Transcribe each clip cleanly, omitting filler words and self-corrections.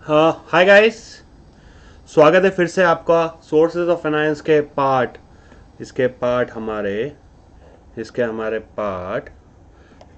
हाँ, hi guys. स्वागत है फिर से आपका सोर्सेज ऑफ फाइनेंस के इसके पार्ट हमारे इसके हमारे पार्ट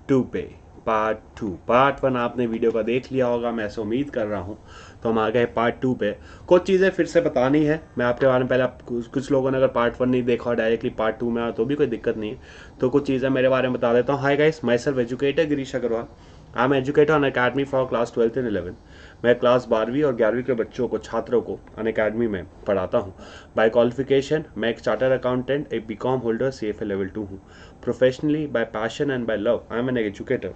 टू पे। पार्ट वन आपने वीडियो का देख लिया होगा, मैं ऐसे उम्मीद कर रहा हूँ। तो हम आ गए पार्ट टू पे। कुछ चीज़ें फिर से बतानी है मैं आपके बारे में। पहले कुछ लोगों ने अगर पार्ट वन नहीं देखा और डायरेक्टली पार्ट टू में आया तो भी कोई दिक्कत नहीं है। तो कुछ चीज़ें मेरे बारे में बता देता हूँ। Hi guys, myself educator Girish Agarwal. I am educator on academy for class 12th and 11th। मैं क्लास 12वीं और 11वीं के बच्चों को, छात्रों को अन अकेडमी में पढ़ाता हूँ। बाय क्वालिफिकेशन मैं एक चार्टर अकाउंटेंट, एक बीकॉम होल्डर, CFA लेवल 2 हूँ। Professionally by passion and by love I am an educator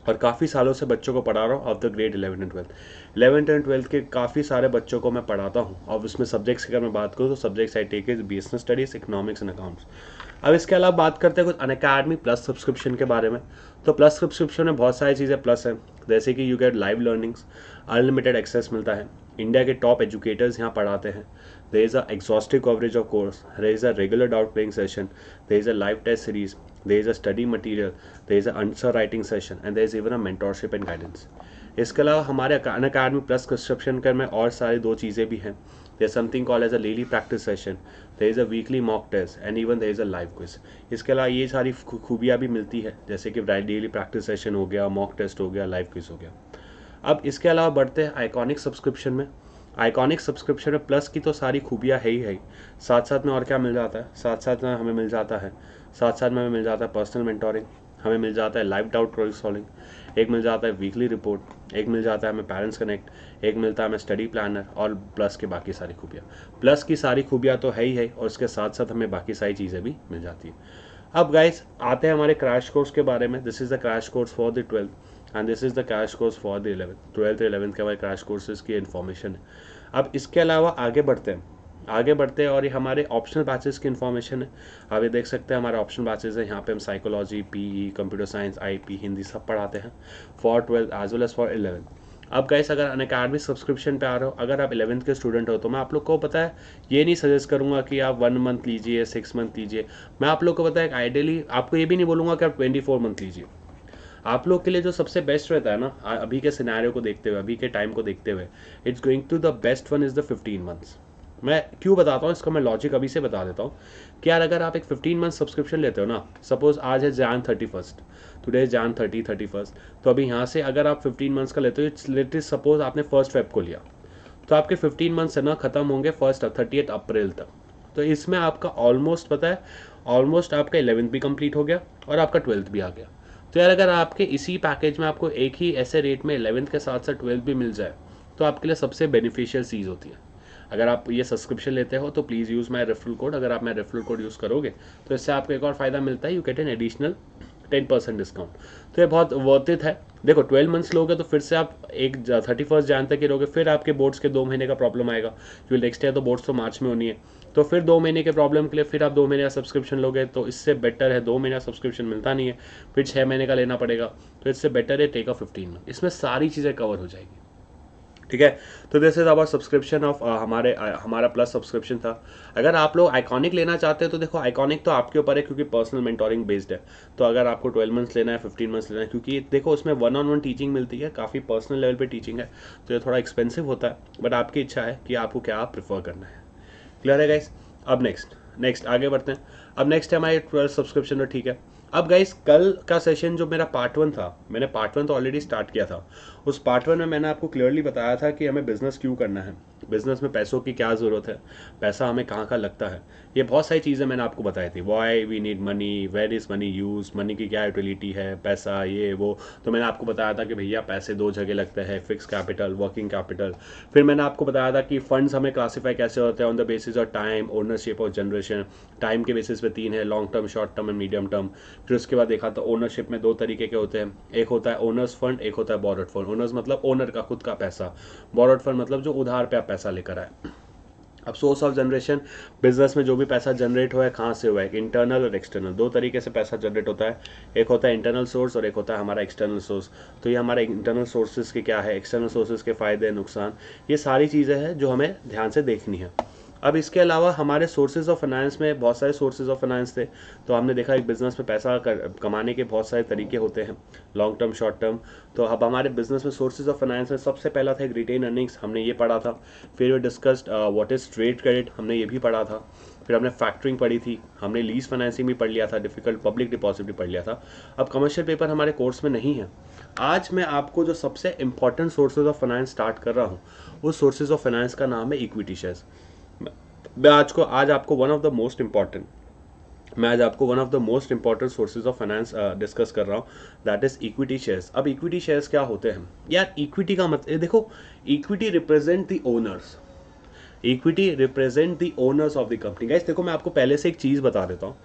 और काफ़ी सालों से बच्चों को पढ़ा रहा हूँ of the grade 11 and 12th। 11th and 12th के काफ़ी सारे बच्चों को मैं पढ़ाता हूँ और उसमें सब्जेक्ट्स की अगर मैं बात करूँ तो subjects I take is business studies, economics and accounts. अब इसके अलावा बात करते हैं कुछ अनअकैडमी प्लस सब्सक्रिप्शन के बारे में। तो प्लस सब्सक्रिप्शन में बहुत सारी चीज़ें प्लस हैं, जैसे कि you get live learnings, unlimited access मिलता है, इंडिया के टॉप एजुकेटर्स यहाँ पढ़ाते हैं, there is a exhaustive coverage of course, there is a regular doubt clearing session, there is a live test series, there is a study material, there is a answer writing session and there is even a mentorship and guidance. इसके अलावा हमारे Unacademy plus subscription कर में और सारी दो चीज़ें भी हैं। there is something called as a daily practice session, there is a weekly mock test and even there is a live quiz. इसके अलावा ये सारी खूबियाँ भी मिलती है, जैसे कि डेली प्रैक्टिस सेशन हो गया, मॉक टेस्ट हो गया, लाइव क्विज हो गया। अब इसके अलावा बढ़ते हैं आइकॉनिक सब्सक्रिप्शन में। आइकॉनिक सब्सक्रिप्शन में प्लस की तो सारी खूबियाँ है ही, साथ साथ में और क्या मिल जाता है, साथ में हमें मिल जाता है पर्सनल मेंटोरिंग, हमें मिल जाता है लाइव डाउट प्रॉब्लम सॉल्विंग, एक मिल जाता है वीकली रिपोर्ट, एक मिल जाता है हमें पेरेंट्स कनेक्ट, एक मिलता है हमें स्टडी प्लानर और प्लस के बाकी सारी खूबियाँ। प्लस की सारी खूबियाँ तो है ही है और उसके साथ साथ हमें बाकी सारी चीज़ें भी मिल जाती है। अब गाइस आते हैं हमारे क्रैश कोर्स के बारे में। This is the crash course for the 12th and this is the crash course for the 11th। 12th 11th के हमारे क्रैश कोर्सेज की इन्फॉर्मेशन है। अब इसके अलावा आगे बढ़ते हैं और ये हमारे ऑप्शनल बैचेस की इन्फॉर्मेशन है। आप ये देख सकते हैं हमारे ऑप्शनल बैचेस है, यहाँ पे हम psychology, PE, computer science, IP, Hindi सब पढ़ाते हैं for 12th as well as for 11th। अब गाइस अगर अनअकैडमी सब्सक्रिप्शन पे आ रहे हो, अगर आप 11th के स्टूडेंट हो, तो मैं आप लोग को पता है ये नहीं सजेस्ट करूंगा कि आप 1 मंथ लीजिए, 6 मंथ लीजिए। मैं आप लोग को पता है आइडियली आपको ये भी नहीं बोलूँगा कि आप 24 मंथ लीजिए। आप लोग के लिए जो सबसे बेस्ट रहता है ना, अभी के सिनेरियो को देखते हुए, अभी के टाइम को देखते हुए, it's going to the best one is the 15 months. मैं क्यों बताता हूँ इसका, मैं लॉजिक अभी से बता देता हूँ कि यार अगर आप एक 15 मंथ सब्सक्रिप्शन लेते हो ना, सपोज आज है Jan 31st, today is Jan 31st, तो अभी यहाँ से अगर आप 15 मंथ्स का लेते हो, इट्स लेटेस्ट सपोज आपने 1 Feb को लिया, तो आपके 15 मंथ्स है ना खत्म होंगे 30 अप्रैल तक। तो इसमें आपका ऑलमोस्ट पता है, ऑलमोस्ट आपका 11th भी कंप्लीट हो गया और आपका 12th भी आ गया। तो यार अगर आपके इसी पैकेज में आपको एक ही ऐसे रेट में 11th के साथ साथ 12th भी मिल जाए, तो आपके लिए सबसे बेनिफिशियल चीज़ होती है। अगर आप ये सब्सक्रिप्शन लेते हो तो please use my referral code. अगर आप मेरा रेफरल कोड यूज़ करोगे तो इससे आपको एक और फ़ायदा मिलता है, you get an additional 10% discount. तो ये बहुत वर्थ इट है। देखो 12 मंथ्स लोगे तो फिर से आप एक 31 Jan तक ही रहोगे, फिर आपके बोर्ड्स के 2 महीने का प्रॉब्लम आएगा, क्योंकि नेक्स्ट ईयर तो बोर्ड्स तो मार्च में होनी है। तो फिर 2 महीने के प्रॉब्लम के लिए फिर आप 2 महीने का सब्सक्रिप्शन लोगे, तो इससे बेटर है 2 महीने का सब्सक्रिप्शन मिलता नहीं है, फिर 6 महीने का लेना पड़ेगा। तो इससे बेटर है टेक अ 15 मंथ, इसमें सारी चीज़ें कवर हो जाएगी। ठीक है, तो this is about subscription of हमारा प्लस सब्सक्रिप्शन था। अगर आप लोग आइकॉनिक लेना चाहते हैं तो देखो आइकॉनिक तो आपके ऊपर है, क्योंकि पर्सनल मेंटोरिंग बेस्ड है। तो अगर आपको 12 मंथ्स लेना है, 15 मंथ्स लेना है, क्योंकि देखो उसमें 1-on-1 टीचिंग मिलती है, काफ़ी पर्सनल लेवल पे टीचिंग है, तो ये थोड़ा एक्सपेंसिव होता है, बट आपकी इच्छा है कि आपको क्या प्रीफर करना है। क्लियर है गाइस? अब नेक्स्ट आगे बढ़ते हैं। अब नेक्स्ट है हमारे 12 सब्सक्रिप्शन। तो ठीक है, अब गाइस कल का सेशन जो मेरा पार्ट 1 था, मैंने पार्ट 1 तो ऑलरेडी स्टार्ट किया था। उस पार्ट 1 में मैंने आपको क्लियरली बताया था कि हमें बिजनेस क्यों करना है, बिजनेस में पैसों की क्या ज़रूरत है, पैसा हमें कहाँ कहाँ लगता है, ये बहुत सारी चीज़ें मैंने आपको बताई थी। Why we need money, where is money use, money की क्या यूटिलिटी है, पैसा ये वो। तो मैंने आपको बताया था कि भैया पैसे 2 जगह लगते हैं, फिक्स कैपिटल, वर्किंग कैपिटल। फिर मैंने आपको बताया था कि फंड्स हमें क्लासीफाई कैसे होते हैं on the basis of time, ownership और जनरेशन। टाइम के बेसिस पे 3 है, long term, short term and medium term. फिर उसके बाद देखा तो ओनरशिप में 2 तरीके के होते हैं, एक होता है ओनर्स फंड, एक होता है बोरोड फंड। ओनर्स मतलब ओनर का खुद का पैसा, बोरोड फंड मतलब जो उधार पे आप पैसा लेकर आए। अब सोर्स ऑफ जनरेशन, बिजनेस में जो भी पैसा जनरेट हुआ है कहाँ से हुआ है, इंटरनल और एक्सटर्नल, 2 तरीके से पैसा जनरेट होता है। एक होता है इंटरनल सोर्स और एक होता है हमारा एक्सटर्नल सोर्स। तो ये हमारे इंटरनल सोर्सेज के क्या है, एक्सटर्नल सोर्सेज के फ़ायदे नुकसान, ये सारी चीज़ें हैं जो हमें ध्यान से देखनी है। अब इसके अलावा हमारे सोर्सेज ऑफ फाइनेंस में बहुत सारे सोर्सेज ऑफ फाइनेंस थे। तो हमने देखा एक बिजनेस में पैसा कमाने के बहुत सारे तरीके होते हैं, लॉन्ग टर्म, शॉर्ट टर्म। तो अब हमारे बिजनेस में सोर्सेज ऑफ फाइनेंस में सबसे पहला था एक रिटेन अर्निंग्स, हमने ये पढ़ा था। फिर we discussed what is trade credit, हमने ये भी पढ़ा था। फिर हमने फैक्टरिंग पढ़ी थी, हमने लीज फाइनेंसिंग भी पढ़ लिया था, डिफिकल्ट पब्लिक डिपॉजिट भी पढ़ लिया था। अब कमर्शियल पेपर हमारे कोर्स में नहीं है। आज मैं आपको जो सबसे important sources of finance start कर रहा हूँ, उस सोर्सेज ऑफ फाइनेंस का नाम है इक्विटी शेयर्स। मैं आज आपको one of the most important sources of finance discuss कर रहा हूँ, दैट इज इक्विटी शेयर्स। अब इक्विटी शेयर्स क्या होते हैं यार? इक्विटी का मतलब देखो, equity represent the owners, equity represent the owners of the company. Guys देखो, मैं आपको पहले से एक चीज बता देता हूँ,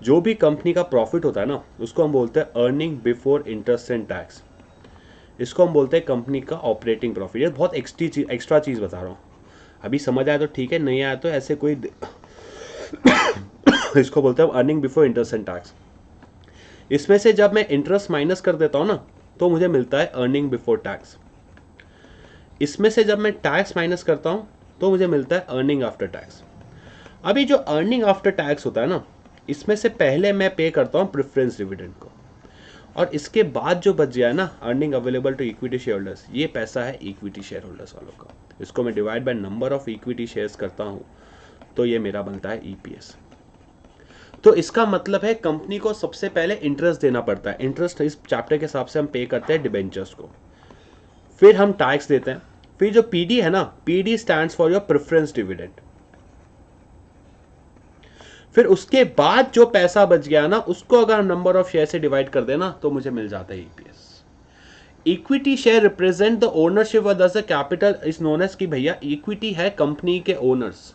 जो भी कंपनी का प्रॉफिट होता है ना, उसको हम बोलते हैं earning before interest and tax. इसको हम बोलते हैं कंपनी का ऑपरेटिंग प्रॉफिट। ये बहुत एक्स्ट्रा चीज बता रहा हूँ, अभी समझ आया तो ठीक है, नहीं आया तो ऐसे कोई इसको बोलते हैं earning before interest and tax. इसमें से जब मैं इंटरेस्ट माइनस कर देता हूं ना, तो मुझे मिलता है अर्निंग बिफोर टैक्स। इसमें से जब मैं टैक्स माइनस करता हूं, तो मुझे मिलता है अर्निंग आफ्टर टैक्स। अभी जो अर्निंग आफ्टर टैक्स होता है ना, इसमें से पहले मैं पे करता हूं प्रेफरेंस डिविडेंड को, और इसके बाद जो बच गया है ना, earning available to equity share holders, ये पैसा है इक्विटी शेयर होल्डर्स वालों का। इसको मैं divide by number of equity shares करता हूं, तो ये मेरा बनता है ईपीएस। तो इसका मतलब है कंपनी को सबसे पहले इंटरेस्ट देना पड़ता है। इंटरेस्ट इस चैप्टर के हिसाब से हम पे करते हैं डिबेंचर्स को, फिर हम टैक्स देते हैं, फिर जो पीडी है ना, PD stands for your preference dividend. फिर उसके बाद जो पैसा बच गया ना, उसको अगर हम नंबर ऑफ शेयर से डिवाइड कर देना, तो मुझे मिल जाता है EPS. Equity share represent the ownership of the capital is known as, कि भैया इक्विटी है कंपनी के ओनर्स।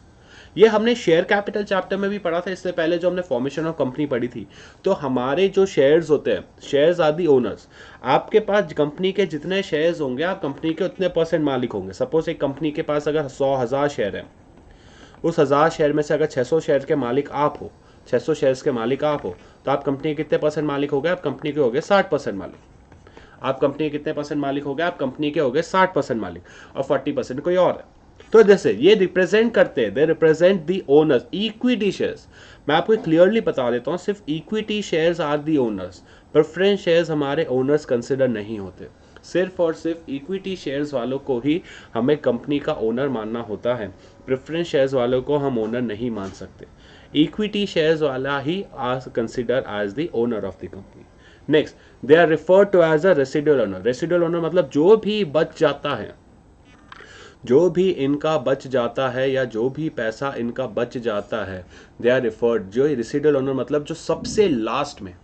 ये हमने शेयर कैपिटल चैप्टर में भी पढ़ा था, इससे पहले जो हमने फॉर्मेशन ऑफ कंपनी पढ़ी थी। तो हमारे जो शेयर्स होते हैं, शेयर्स आर दी ओनर्स। आपके पास कंपनी के जितने शेयर्स होंगे, आप कंपनी के उतने % मालिक होंगे। सपोज एक कंपनी के पास अगर 100,000 शेयर है, उस 1000 शेयर में से अगर 600 शेयर के मालिक आप हो, 600 शेयर्स के मालिक आप हो, तो आप कंपनी के कितने % मालिक हो गए? आप कंपनी के हो गए 60% मालिक। आप कंपनी के कितने % मालिक हो गए? आप कंपनी के हो गए 60% मालिक, और 40% कोई और है। तो जैसे ये रिप्रेजेंट करते हैं, they represent the owners, equity shares. मैं आपको क्लियरली बता देता हूं, सिर्फ equity shares are the owners, preference shares हमारे ओनर्स कंसिडर नहीं होते। सिर्फ और सिर्फ इक्विटी शेयर्स वालों को ही हमें कंपनी का ओनर मानना होता है, प्रेफरेंस शेयर्स वालों को हम ओनर नहीं मान सकते। इक्विटी शेयर्स वाला ही are consider as the owner of the company. Next, they are referred to as a residual owner. Residual owner मतलब जो भी बच जाता है, जो भी इनका बच जाता है, या जो भी पैसा इनका बच जाता है, दे आर रिफर्ड। जो रेसिडुअल ओनर मतलब जो सबसे लास्ट में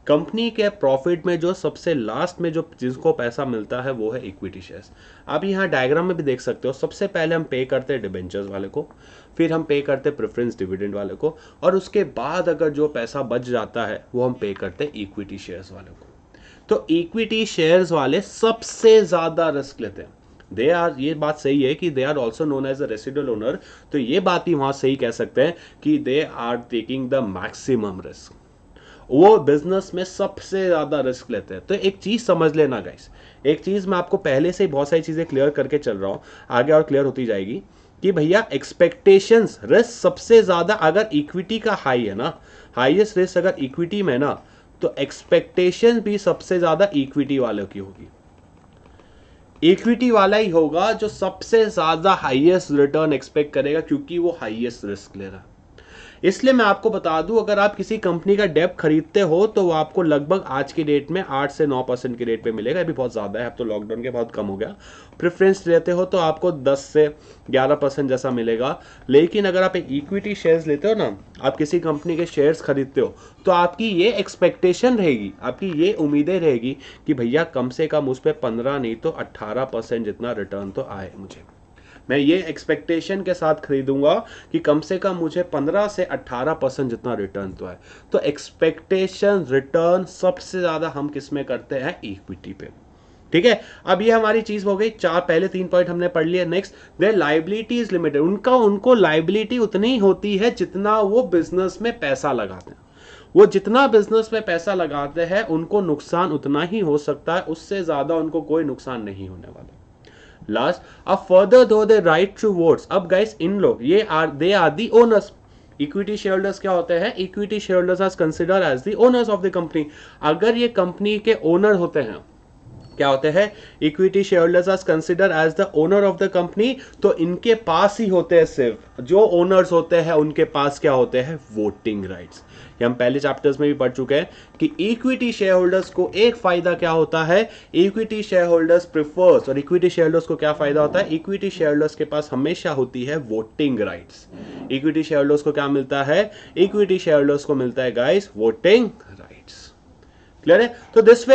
कंपनी के प्रॉफिट में जो सबसे लास्ट में जो जिसको पैसा मिलता है, वो है इक्विटी शेयर्स। आप यहाँ डायग्राम में भी देख सकते हो, सबसे पहले हम पे करते हैं डिबेंचर्स वाले को, फिर हम पे करते हैं प्रेफरेंस डिविडेंड वाले को, और उसके बाद अगर जो पैसा बच जाता है, वो हम पे करते हैं इक्विटी शेयर्स वाले को। तो इक्विटी शेयर्स वाले सबसे ज्यादा रिस्क लेते हैं। दे आर, ये बात सही है कि they are also known as a residual owner. तो ये बात ही वहां सही कह सकते हैं कि they are taking the maximum risk. वो बिजनेस में सबसे ज्यादा रिस्क लेते हैं। तो एक चीज समझ लेना गाइस, एक चीज मैं आपको पहले से ही बहुत सारी चीजें क्लियर करके चल रहा हूं, आगे और क्लियर होती जाएगी, कि भैया एक्सपेक्टेशंस, रिस्क सबसे ज्यादा अगर इक्विटी का हाई है ना, हाईएस्ट रिस्क अगर इक्विटी में ना, तो एक्सपेक्टेशन भी सबसे ज्यादा इक्विटी वालों की होगी। इक्विटी वाला ही होगा जो सबसे ज्यादा हाईएस्ट रिटर्न एक्सपेक्ट करेगा, क्योंकि वो हाईएस्ट रिस्क ले रहा है। इसलिए मैं आपको बता दूं, अगर आप किसी कंपनी का डेब्ट खरीदते हो, तो वो आपको लगभग आज की डेट में 8 से 9% की रेट पे मिलेगा। ये भी बहुत ज़्यादा है, अब तो लॉकडाउन के बहुत कम हो गया। प्रेफरेंस लेते हो तो आपको 10 से 11% जैसा मिलेगा। लेकिन अगर आप एक इक्विटी शेयर्स लेते हो ना, आप किसी कंपनी के शेयर्स खरीदते हो, तो आपकी ये एक्सपेक्टेशन रहेगी, आपकी ये उम्मीदें रहेगी कि भैया कम से कम उस पर 15 नहीं तो 18% जितना रिटर्न तो आए मुझे। मैं ये एक्सपेक्टेशन के साथ खरीदूंगा कि कम से कम मुझे 15 से 18% जितना रिटर्न तो है। तो एक्सपेक्टेशन रिटर्न सबसे ज्यादा हम किस में करते हैं? इक्विटी पे। ठीक है, अब ये हमारी चीज हो गई। पहले 3 पॉइंट हमने पढ़ लिए। Next, their liability is limited. उनको लायबिलिटी उतनी ही होती है जितना वो बिजनेस में पैसा लगाते हैं। वो जितना बिजनेस में पैसा लगाते हैं, उनको नुकसान उतना ही हो सकता है, उससे ज्यादा उनको कोई नुकसान नहीं होने वाला। लास्ट, अब further do they right to votes. अब गाइस इन लोग ये they are the owners. Equity share holders क्या होते हैं? Equity share holders are considered as the owners of the company. अगर ये कंपनी के ओनर होते हैं, क्या होते हैं? Equity share holders are consider as the owner of the company. तो इनके पास ही होते हैं, सिर्फ जो ओनर्स होते हैं उनके पास क्या होते हैं? Voting rights. ये हम पहले चैप्टर्स में भी पढ़ चुके हैं कि इक्विटी शेयर होल्डर्स को एक फायदा क्या होता है? इक्विटी शेयर होल्डर्स प्रिफर्स, और इक्विटी शेयर होल्डर्स को क्या फायदा होता है? इक्विटी शेयर होल्डर्स के पास हमेशा होती है voting rights. Equity share holders को क्या मिलता है? इक्विटी शेयर होल्डर्स को मिलता है गाइस वोटिंग राइट्स। क्लियर है? तो this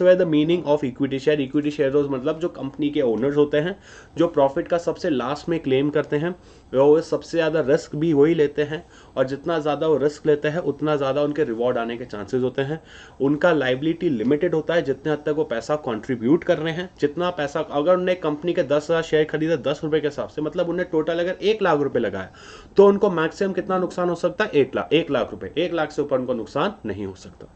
were the meaning of equity share. Equity share मतलब जो कंपनी के ओनर्स होते हैं, जो प्रॉफिट का सबसे लास्ट में क्लेम करते हैं, वो सबसे ज्यादा रिस्क भी वही लेते हैं, और जितना ज्यादा वो रिस्क लेते हैं उतना ज्यादा उनके रिवॉर्ड आने के चांसेस होते हैं। उनका लाइबिलिटी लिमिटेड होता है, जितने हद तक वो पैसा कंट्रीब्यूट कर रहे हैं, जितना पैसा, अगर उन्हें कंपनी के 10,000 शेयर खरीदे 10 रुपए के हिसाब से, मतलब उन्हें टोटल अगर 1 लाख रुपए लगाया, तो उनको मैक्सिमम कितना नुकसान हो सकता है? 1 लाख रुपए। 1 लाख से ऊपर उनको नुकसान नहीं हो सकता।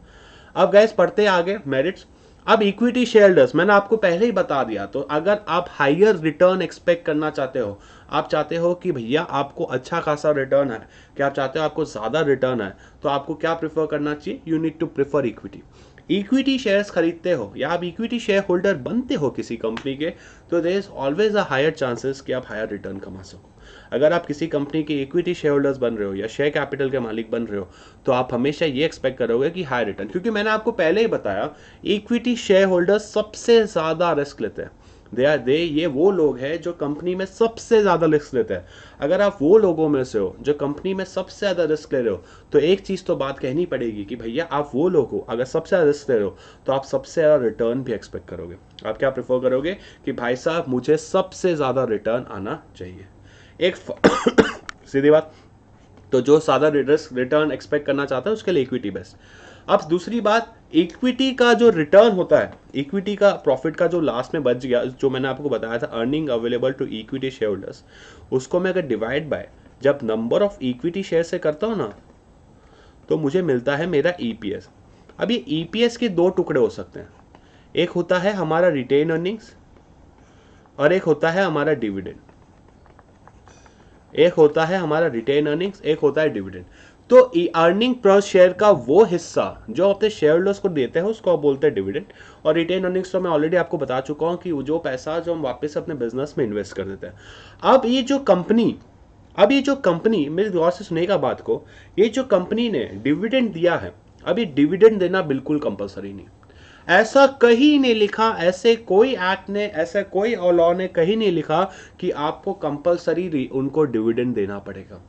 अब गैस पढ़ते आगे मेरिट्स। अब इक्विटी शेयरहोल्डर्स मैंने आपको पहले ही बता दिया, तो अगर आप हायर रिटर्न एक्सपेक्ट करना चाहते हो, आप चाहते हो कि भैया आपको अच्छा खासा रिटर्न है, कि आप चाहते हो आपको ज्यादा रिटर्न है, तो आपको क्या प्रिफर करना चाहिए? You need to prefer equity. Equity shares खरीदते हो या आप इक्विटी शेयर होल्डर बनते हो किसी कंपनी के, तो there is always a higher chances कि आप हायर रिटर्न कमा सको। अगर आप किसी कंपनी के इक्विटी शेयर होल्डर्स बन रहे हो या शेयर कैपिटल के मालिक बन रहे हो, तो आप हमेशा ये एक्सपेक्ट करोगे कि हाई रिटर्न, क्योंकि मैंने आपको पहले ही बताया इक्विटी शेयर होल्डर्स सबसे ज्यादा रिस्क लेते हैं। ये वो लोग हैं जो कंपनी में सबसे ज्यादा रिस्क लेते हैं। अगर आप वो लोगों में से हो जो कंपनी में सबसे ज्यादा रिस्क ले रहे हो, तो एक चीज तो बात कहनी पड़ेगी कि भैया आप वो लोग हो, अगर सबसे ज्यादा रिस्क ले रहे हो तो आप सबसे ज्यादा रिटर्न भी एक्सपेक्ट करोगे। आप क्या प्रेफर करोगे? कि भाई साहब मुझे सबसे ज्यादा रिटर्न आना चाहिए। एक सीधी बात। तो जो ज्यादा रिटर्न एक्सपेक्ट करना चाहता है उसके लिए इक्विटी बेस्ट। अब दूसरी बात, इक्विटी का जो रिटर्न होता है, इक्विटी का प्रॉफिट का जो लास्ट में बच गया, जो मैंने आपको बताया था earning available to equity share holders, उसको मैं अगर डिवाइड बाय जब नंबर ऑफ इक्विटी शेयर से करता हूं ना, तो मुझे मिलता है मेरा ईपीएस। अब ये ईपीएस के दो टुकड़े हो सकते हैं, एक होता है हमारा रिटेन अर्निंग्स और एक होता है हमारा डिविडेंड। एक होता है हमारा रिटेन अर्निंग्स, एक होता है डिविडेंड। तो अर्निंग पर शेयर का वो हिस्सा जो अपने शेयर होल्डर्स को देते हैं उसको बोलते हैं डिविडेंड, और रिटेन अर्निंग्स तो मैं ऑलरेडी आपको बता चुका हूं कि जो पैसा जो हम वापस अपने बिजनेस में इन्वेस्ट कर देते हैं। अब ये जो कंपनी मेरे गौर से सुनेगा बात को, ये जो कंपनी ने डिविडेंड दिया है, अब ये डिविडेंड देना बिल्कुल कंपलसरी नहीं। ऐसा कहीं नहीं लिखा, ऐसे कोई एक्ट ने, ऐसा कोई लॉ ने कहीं नहीं लिखा कि आपको कंपलसरी उनको डिविडेंड देना पड़ेगा।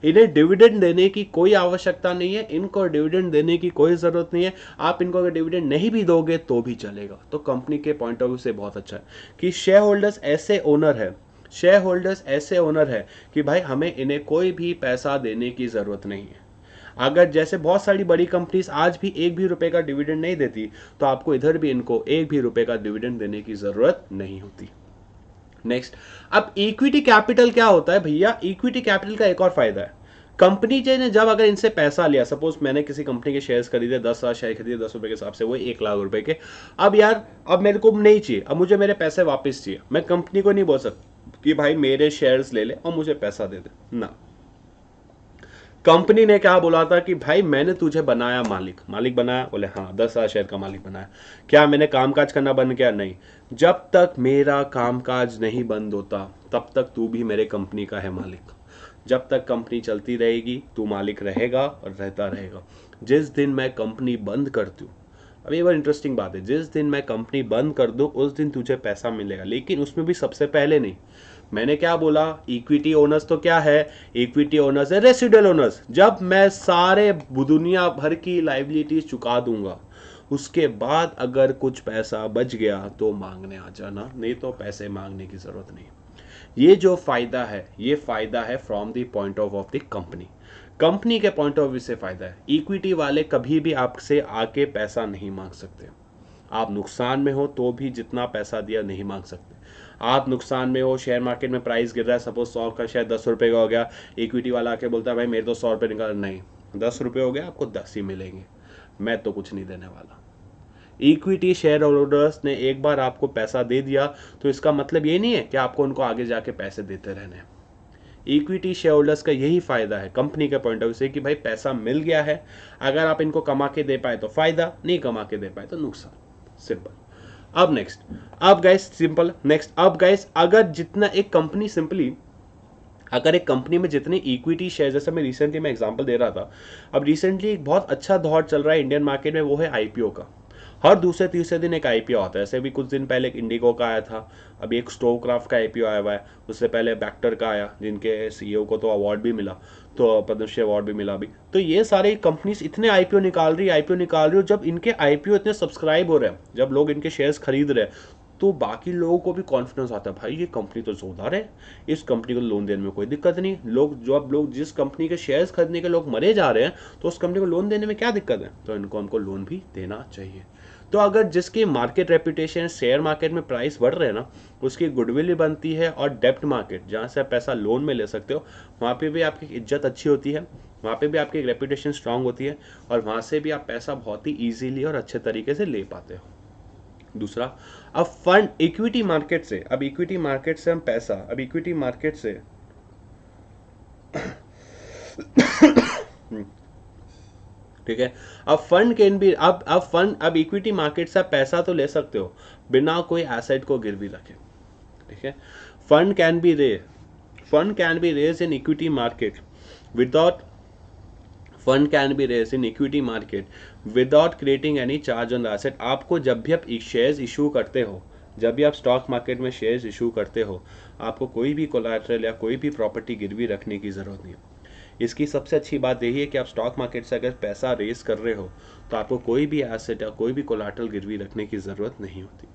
इन्हें डिविडेंड देने की कोई आवश्यकता नहीं है, इनको डिविडेंड देने की कोई जरूरत नहीं है। आप इनको अगर डिविडेंड नहीं भी दोगे तो भी चलेगा। तो कंपनी के पॉइंट ऑफ व्यू से बहुत अच्छा है कि शेयर होल्डर्स ऐसे ओनर है कि भाई हमें इन्हें कोई भी पैसा देने की जरूरत नहीं है। अगर जैसे बहुत सारी बड़ी कंपनीज आज भी 1 भी रुपए का डिविडेंड नहीं देती, तो आपको इधर भी इनको 1 भी रुपए का डिविडेंड देने की जरूरत नहीं होती। नेक्स्ट, अब इक्विटी कैपिटल क्या होता है भैया? इक्विटी कैपिटल का एक और फायदा है, कंपनी ने जब अगर इनसे पैसा लिया, सपोज मैंने किसी कंपनी के शेयर्स खरीदे, 10,000 शेयर खरीदे 10 रुपए के हिसाब से, वो 1 लाख रुपए के। अब यार अब मेरे को नहीं चाहिए, अब मुझे मेरे पैसे वापस चाहिए। मैं कंपनी को नहीं बोल सकता कि भाई मेरे शेयर्स ले ले और मुझे पैसा दे दे ना। कंपनी ने क्या बोला था कि भाई मैंने तुझे बनाया मालिक बनाया, बोले हाँ 10,000 शेयर का मालिक बनाया। क्या मैंने कामकाज करना बंद किया? नहीं। जब तक मेरा कामकाज नहीं बंद होता तब तक तू भी मेरे कंपनी का है मालिक। जब तक कंपनी चलती रहेगी तू मालिक रहेगा और रहता रहेगा। जिस दिन मैं कंपनी बंद कर दूं, अब ये बड़ी इंटरेस्टिंग बात है, जिस दिन मैं कंपनी बंद कर दूं उस दिन तुझे पैसा मिलेगा, लेकिन उसमें भी सबसे पहले नहीं। मैंने क्या बोला? इक्विटी ओनर्स तो क्या है? इक्विटी ओनर्स है रेसिडुअल ओनर्स। जब मैं सारे दुनिया भर की लायबिलिटीज चुका दूंगा, उसके बाद अगर कुछ पैसा बच गया तो मांगने आ जाना, नहीं तो पैसे मांगने की जरूरत नहीं। ये जो फायदा है, ये फायदा है from the point of the company के पॉइंट ऑफ व्यू से फायदा है। इक्विटी वाले कभी भी आपसे आके पैसा नहीं मांग सकते। आप नुकसान में हो तो भी जितना पैसा दिया नहीं मांग सकते। आप नुकसान में हो, शेयर मार्केट में प्राइस गिर रहा है, सपोज 100 का शेयर 10 रुपए का हो गया, इक्विटी वाला आके बोलता है भाई मेरे तो 100 रुपए निकाल, नहीं 10 रुपए हो गया, आपको 10 ही मिलेंगे, मैं तो कुछ नहीं देने वाला। इक्विटी शेयर होल्डर्स ने एक बार आपको पैसा दे दिया तो इसका मतलब ये नहीं है कि आपको उनको आगे जाके पैसे देते रहने हैं। इक्विटी शेयर होल्डर्स का यही फायदा है कंपनी के पॉइंट ऑफ व्यू से कि भाई पैसा मिल गया है, अगर आप इनको कमा के दे पाए तो फायदा, नहीं कमा के दे पाए तो नुकसान। सिंपल। अब नेक्स्ट, अब गाइस सिंपल नेक्स्ट, अब गाइस अगर जितना एक कंपनी सिंपली, अगर एक कंपनी में जितने इक्विटी शेयर, जैसे मैं रिसेंटली मैं एग्जांपल दे रहा था, अब रिसेंटली एक बहुत अच्छा दौर चल रहा है इंडियन मार्केट में, वो है आईपीओ का। हर दूसरे तीसरे दिन एक आईपीओ आता है। ऐसे भी कुछ दिन पहले एक इंडिगो का आया था, अभी एक स्टोवक्राफ्ट का आईपीओ आया हुआ है, उससे पहले बैक्टर का आया जिनके सीईओ को तो अवार्ड भी मिला, तो पद्मश्री अवार्ड भी मिला अभी। तो ये सारे कंपनीज इतने आईपीओ निकाल रही है, जब इनके आईपीओ इतने सब्सक्राइब हो रहे हैं, जब लोग इनके शेयर्स खरीद रहे हैं, तो बाकी लोगों को भी कॉन्फिडेंस आता है, भाई ये कंपनी तो जोरदार है, इस कंपनी को लोन देने में कोई दिक्कत नहीं। लोग जिस कंपनी के शेयर्स खरीदने के लोग मरे जा रहे हैं, तो उस कंपनी को लोन देने में क्या दिक्कत है, तो इनको हमको लोन भी देना चाहिए। तो अगर जिसकी मार्केट रेपुटेशन, शेयर मार्केट में प्राइस बढ़ रहे हैं ना, उसकी गुडविल भी बनती है, और डेप्ट मार्केट जहाँ से आप पैसा लोन में ले सकते हो, वहाँ पे भी आपकी इज्जत अच्छी होती है, वहाँ पे भी आपकी रेपुटेशन स्ट्रांग होती है, और वहाँ से भी आप पैसा बहुत ही ईजिली और अच्छे तरीके से ले पाते हो। दूसरा, अब फंड इक्विटी मार्केट से, अब इक्विटी मार्केट से हम पैसा, अब इक्विटी मार्केट से ठीक है, अब फंड कैन बी, अब इक्विटी मार्केट से आप पैसा तो ले सकते हो बिना कोई एसेट को गिरवी रखे। ठीक है, fund can be raise in equity market without fund can be raise in equity market without creating any charge on the asset. आपको जब भी आप शेयर्स इशू करते हो, जब भी आप स्टॉक मार्केट में शेयर्स इशू करते हो, आपको कोई भी कोलैटरल या कोई भी प्रॉपर्टी गिरवी रखने की जरूरत नहीं है। इसकी सबसे अच्छी बात यही है कि आप स्टॉक मार्केट से अगर पैसा रेज कर रहे हो, तो आपको कोई भी एसेट या कोई भी कोलैटरल गिरवी रखने की जरूरत नहीं होती।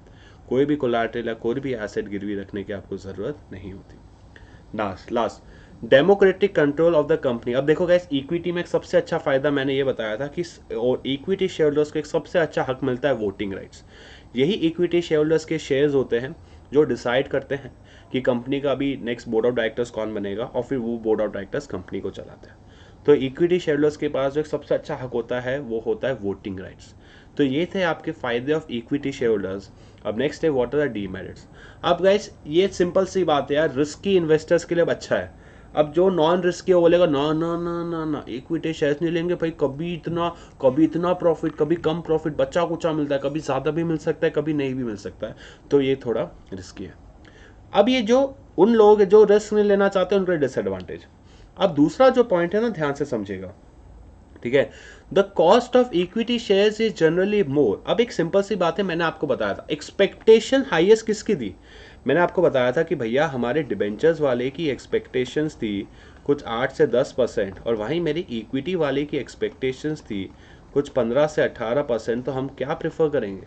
कोई भी कोलैटरल या कोई भी एसेट गिरवी रखने की आपको जरूरत नहीं होती। Last democratic control of the company. अब देखो गाइस, इक्विटी में एक सबसे अच्छा फायदा मैंने ये बताया था कि इक्विटी शेयर होल्डर्स को एक सबसे अच्छा हक मिलता है वोटिंग राइट्स। यही इक्विटी शेयर होल्डर्स के शेयर्स होते हैं जो डिसाइड करते हैं कि कंपनी का अभी नेक्स्ट बोर्ड ऑफ डायरेक्टर्स कौन बनेगा, और फिर वो बोर्ड ऑफ डायरेक्टर्स कंपनी को चलाते हैं। तो इक्विटी शेयर होल्डर्स के पास जो एक सबसे अच्छा हक होता है वो होता है वोटिंग राइट्स। तो ये थे आपके फायदे ऑफ इक्विटी शेयर होल्डर्स। अब नेक्स्ट है व्हाट आर द डीमेरिट्स। अब गाइस ये सिंपल सी बात है यार, रिस्की इन्वेस्टर्स के लिए अच्छा है। अब जो नॉन रिस्की वो बोलेगा ना ना ना ना ना इक्विटी शेयर्स नहीं लेंगे भाई, कभी इतना प्रॉफिट, कभी कम प्रॉफिट, बच्चा कुचा मिलता है, कभी ज़्यादा भी मिल सकता है, कभी नहीं भी मिल सकता है, तो ये थोड़ा रिस्की है। अब ये जो उन लोग जो रिस्क नहीं लेना चाहते उनके डिसएडवांटेज। अब दूसरा जो पॉइंट है ना, ध्यान से समझिएगा, ठीक है, the cost of equity shares is generally more. अब एक सिंपल सी बात है, मैंने आपको बताया था एक्सपेक्टेशन हाईएस्ट किसकी थी, मैंने आपको बताया था कि भैया हमारे डिबेंचर्स वाले की एक्सपेक्टेशंस थी कुछ 8 से 10%, और वहीं मेरी इक्विटी वाले की एक्सपेक्टेशंस थी कुछ 15 से 18%। तो हम क्या प्रेफर करेंगे,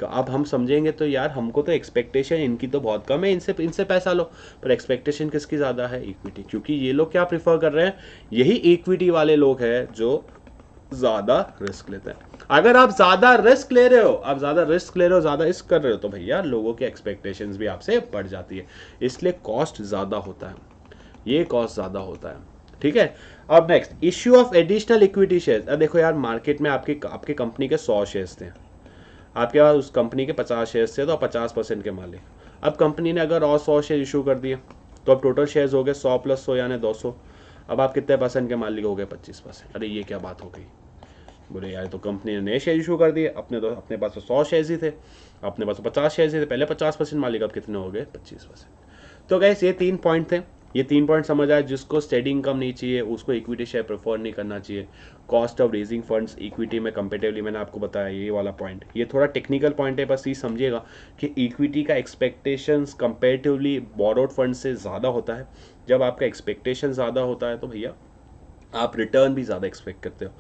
अब हम समझेंगे तो यार हमको तो एक्सपेक्टेशन इनकी तो बहुत कम है, इनसे पैसा लो, पर एक्सपेक्टेशन किसकी ज़्यादा है, इक्विटी। क्योंकि ये लोग क्या प्रेफर कर रहे हैं, यही इक्विटी वाले लोग हैं जो ज़्यादा रिस्क लेते हैं। अगर आप ज़्यादा रिस्क ले रहे हो, ज़्यादा रिस्क कर रहे हो, तो भैया लोगों की एक्सपेक्टेशंस भी आपसे बढ़ जाती है, इसलिए कॉस्ट ज़्यादा होता है, ये कॉस्ट ज़्यादा होता है। ठीक है, अब next issue of additional equity shares. अब देखो यार, मार्केट में आपकी कंपनी के 100 शेयर्स थे, आपके पास उस कंपनी के 50 शेयर्स थे, तो 50% के मालिक। अब कंपनी ने अगर और 100 शेयर इशू कर दिए, तो अब टोटल शेयर्स हो गए 100 + 100 यानी 200। अब आप कितने % के मालिक हो गए, 25%। अरे ये क्या बात हो गई, बोले यार तो कंपनी ने नए शेयर इशू कर दिए, अपने पास तो 100 शेयर्स ही थे, अपने पास तो 50 शेयर्स ही थे, पहले 50% मालिक, अब कितने हो गए, 25%। तो गैस ये 3 पॉइंट थे, ये 3 पॉइंट समझ आए। जिसको स्टेडी इनकम नहीं चाहिए उसको इक्विटी शेयर प्रेफर नहीं करना चाहिए। Cost of raising funds equity में कंपेरेटिवली मैंने आपको बताया ये वाला पॉइंट, ये थोड़ा टेक्निकल पॉइंट है, बस ये समझिएगा कि इक्विटी का एक्सपेक्टेशंस कंपेरेटिवली बोरोड फंड से ज़्यादा होता है। जब आपका एक्सपेक्टेशन ज़्यादा होता है तो भैया आप रिटर्न भी ज़्यादा एक्सपेक्ट करते हो।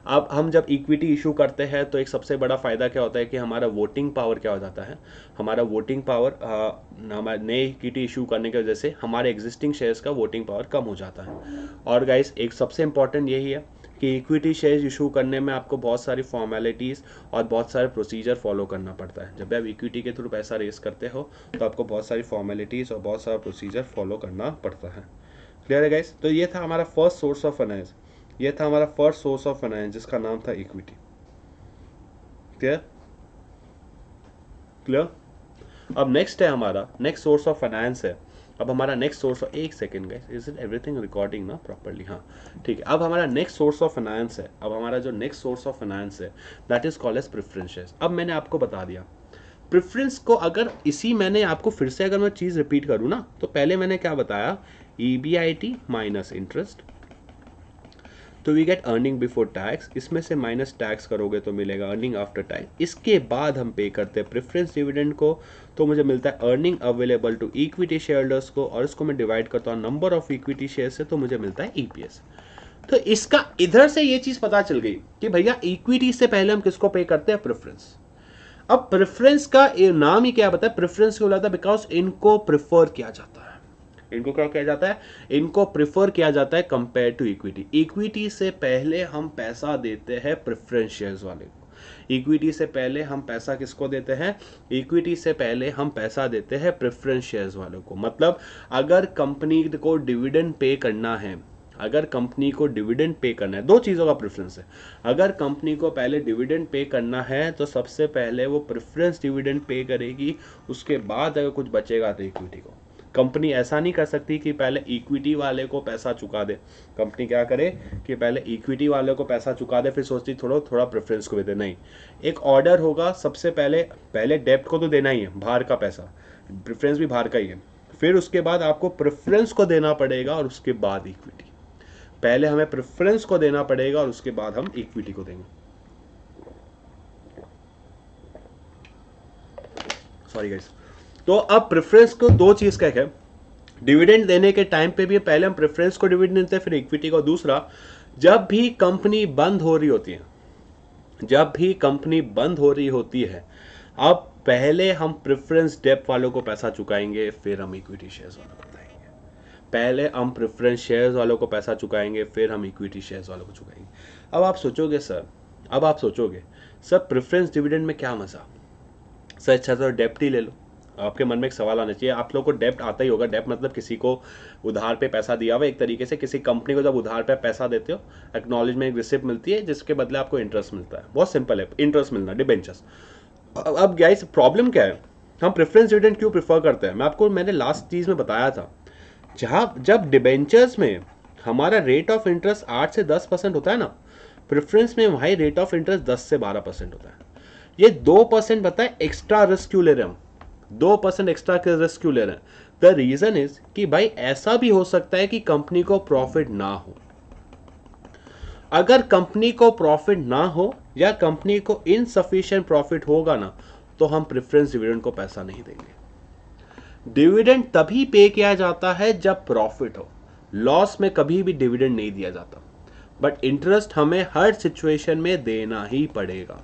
अब हम जब इक्विटी इशू करते हैं तो एक सबसे बड़ा फ़ायदा क्या होता है कि हमारा वोटिंग पावर क्या हो जाता है, हमारा वोटिंग पावर नए इक्विटी इशू करने की वजह से हमारे एग्जिस्टिंग शेयर्स का वोटिंग पावर कम हो जाता है। और गाइस एक सबसे इंपॉर्टेंट यही है कि इक्विटी शेयर्स इशू करने में आपको बहुत सारी फॉर्मेलिटीज़ और बहुत सारे प्रोसीजर फॉलो करना पड़ता है। जब भी आप इक्विटी के थ्रू पैसा रेस करते हो तो आपको बहुत सारी फॉर्मेलिटीज़ और बहुत सारा प्रोसीजर फॉलो करना पड़ता है। क्लियर है गाइस? तो ये था हमारा फर्स्ट सोर्स ऑफ फाइनेंस, ये था हमारा फर्स्ट सोर्स ऑफ फाइनेंस जिसका नाम था इक्विटी। क्लियर? क्लियर? अब नेक्स्ट है हमारा नेक्स्ट सोर्स ऑफ फाइनेंस है। अब हमारा नेक्स्ट सोर्स, एक second guys, is it everything recording ना प्रॉपर्ली? हाँ ठीक है। अब हमारा नेक्स्ट सोर्स ऑफ फाइनेंस है, अब हमारा जो नेक्स्ट सोर्स ऑफ फाइनेंस है that is called as preference shares. अब मैंने आपको बता दिया प्रेफरेंस को, अगर इसी मैंने आपको फिर से अगर मैं चीज़ रिपीट करूँ ना, तो पहले मैंने क्या बताया, EBIT माइनस इंटरेस्ट, तो we get earning before tax, इसमें से माइनस टैक्स करोगे तो मिलेगा अर्निंग आफ्टर टैक्स। इसके बाद हम पे करते हैं प्रेफरेंस डिविडेंड को, तो मुझे मिलता है earning available to equity shareholders को, और इसको मैं डिवाइड करता हूँ नंबर ऑफ इक्विटी शेयर से, तो मुझे मिलता है EPS। तो इसका इधर से ये चीज पता चल गई कि भैया इक्विटी से पहले हम किसको पे करते हैं, प्रेफरेंस। अब प्रेफरेंस का नाम ही क्या बताया, प्रेफरेंस क्यों लाता है, बिकॉज इनको प्रेफर किया जाता है। इनको क्या किया जाता है, इनको प्रेफर किया जाता है कंपेयर टू इक्विटी। इक्विटी से पहले हम पैसा देते हैं प्रेफरेंस शेयर्स वाले को। इक्विटी से पहले हम पैसा किसको देते हैं, इक्विटी से पहले हम पैसा देते हैं प्रेफरेंस शेयर्स वालों को। मतलब अगर कंपनी को डिविडेंड पे करना है, अगर कंपनी को डिविडेंड पे करना है, दो चीज़ों का प्रेफरेंस है। अगर कंपनी को पहले डिविडेंड पे करना है तो सबसे पहले वो प्रेफरेंस डिविडेंड पे करेगी, उसके बाद अगर कुछ बचेगा तो इक्विटी को। कंपनी ऐसा नहीं कर सकती कि पहले इक्विटी वाले को पैसा चुका दे। कंपनी क्या करे कि पहले इक्विटी वाले को पैसा चुका दे, फिर सोचती थोड़ा प्रेफरेंस को भी दे। नहीं, एक ऑर्डर होगा, सबसे पहले डेब्ट को तो देना ही है, बाहर का पैसा, प्रेफरेंस भी बाहर का ही है, फिर उसके बाद आपको प्रेफरेंस को देना पड़ेगा और उसके बाद इक्विटी। पहले हमें प्रेफरेंस को देना पड़ेगा और उसके बाद हम इक्विटी को देंगे। Sorry guys. तो अब प्रेफरेंस को दो चीज का है, डिविडेंड देने के टाइम पे भी पहले हम प्रेफरेंस को डिविडेंड देते हैं, फिर इक्विटी को। दूसरा, जब भी कंपनी बंद हो रही होती है, जब भी कंपनी बंद हो रही होती है, अब पहले हम प्रेफरेंस डेब्ट वालों को पैसा चुकाएंगे, फिर हम इक्विटी शेयर्स वालों को देंगे। पहले हम प्रेफरेंस शेयर्स वालों को पैसा चुकाएंगे, फिर हम इक्विटी शेयर्स वालों को चुकाएंगे। अब आप सोचोगे सर प्रेफरेंस डिविडेंड में क्या मजा, सर अच्छा तो डेब्ट ही ले लो। आपके मन में एक सवाल आना चाहिए, आप लोग को डेब्ट आता ही होगा। डेब्ट मतलब किसी को उधार पे पैसा दिया हुआ, एक तरीके से किसी कंपनी को जब उधार पे पैसा देते हो, एक्नॉलेजमेंट एक रिसिप्ट मिलती है जिसके बदले आपको इंटरेस्ट मिलता है। बहुत सिंपल है, इंटरेस्ट मिलना, डिबेंचर्स। अब गाइस प्रॉब्लम क्या है, हम प्रेफरेंस डिविडेंड क्यों प्रेफर करते हैं, मैंने लास्ट चीज में बताया था, जब डिबेंचर्स में हमारा रेट ऑफ इंटरेस्ट 8 से 10% होता है ना, प्रेफरेंस में वही रेट ऑफ इंटरेस्ट 10 से 12% होता है। ये 2% बताए एक्स्ट्रा रिस्क क्यों ले रहे हैं हम, 2% एक्स्ट्रा रिस्क क्यों ले रहे हैं? द रीजन इज कि भाई ऐसा भी हो सकता है कि कंपनी को प्रॉफिट ना हो। अगर कंपनी को प्रॉफिट ना हो या कंपनी को इनसफिशिएंट प्रॉफिट होगा ना, तो हम प्रेफरेंस डिविडेंड को पैसा नहीं देंगे। डिविडेंड तभी पे किया जाता है जब प्रॉफिट हो, लॉस में कभी भी डिविडेंड नहीं दिया जाता। बट इंटरेस्ट हमें हर सिचुएशन में देना ही पड़ेगा,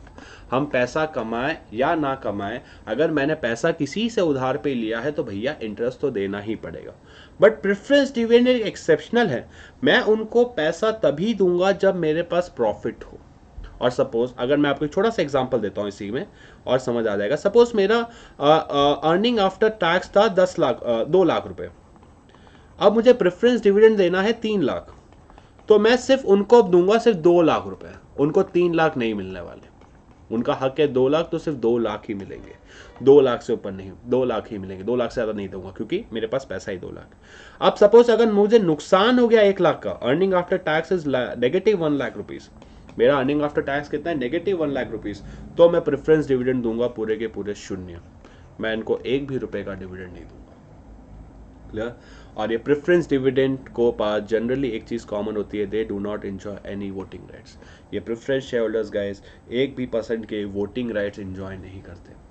हम पैसा कमाए या ना कमाए। अगर मैंने पैसा किसी से उधार पे लिया है तो भैया इंटरेस्ट तो देना ही पड़ेगा। बट प्रेफरेंस डिविडेंड एक्सेप्शनल है, मैं उनको पैसा तभी दूंगा जब मेरे पास प्रॉफिट हो। और सपोज अगर मैं आपको एक छोटा सा एग्जांपल देता हूं इसी में और समझ आ जाएगा। सपोज मेरा अर्निंग आफ्टर टैक्स था 2 लाख रुपए, अब मुझे प्रेफरेंस डिविडेंड देना है 3 लाख, तो मैं सिर्फ उनको दूंगा सिर्फ 2 लाख रुपए, उनको 3 लाख नहीं मिलने वाले। उनका हक है 2 लाख, तो सिर्फ 2 लाख ही मिलेंगे, 2 लाख से ऊपर नहीं, 2 लाख ही मिलेंगे, 2 लाख से ज़्यादा नहीं दूंगा क्योंकि मेरे पास पैसा ही 2 लाख। अब सपोज अगर मुझे नुकसान हो गया 1 लाख का, earning after tax is negative 1 lakh rupees, मेरा अर्निंग आफ्टर टैक्स कितना है, नेगेटिव 1 लाख रुपीज, तो मैं प्रेफरेंस डिविडेंड दूंगा पूरे के पूरे 0, मैं इनको 1 भी रुपए का डिविडेंड नहीं दूंगा। क्लियर? और ये प्रेफरेंस डिविडेंड को पास जनरली एक चीज़ कॉमन होती है, they do not enjoy any voting rights. ये प्रेफरेंस शेयर होल्डर्स गाइस 1% के वोटिंग राइट्स एंजॉय नहीं करते,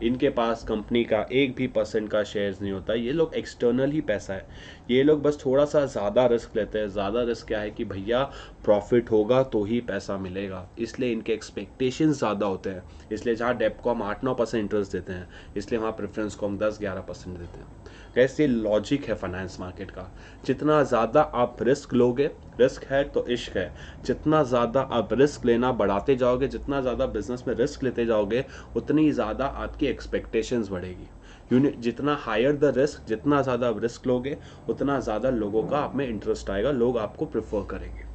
इनके पास कंपनी का 1% का शेयर्स नहीं होता। ये लोग एक्सटर्नल ही पैसा है, ये लोग बस थोड़ा सा ज़्यादा रिस्क लेते हैं। ज़्यादा रिस्क क्या है कि भैया प्रॉफिट होगा तो ही पैसा मिलेगा, इसलिए इनके एक्सपेक्टेशंस ज़्यादा होते हैं। इसलिए जहाँ डेब्ट को हम 8-9% इंटरेस्ट देते हैं, इसलिए वहाँ प्रेफरेंस को हम 10-11% देते हैं। कैसे लॉजिक है फाइनेंस मार्केट का, जितना ज़्यादा आप रिस्क लोगे, रिस्क है तो इश्क है, जितना ज़्यादा आप रिस्क लेना बढ़ाते जाओगे, जितना ज़्यादा बिजनेस में रिस्क लेते जाओगे, उतनी ज़्यादा आपकी एक्सपेक्टेशंस बढ़ेगी। जितना हायर द रिस्क, जितना ज़्यादा आप रिस्क लोगे, उतना ज़्यादा लोगों का आप में इंटरेस्ट आएगा, लोग आपको प्रेफर करेंगे।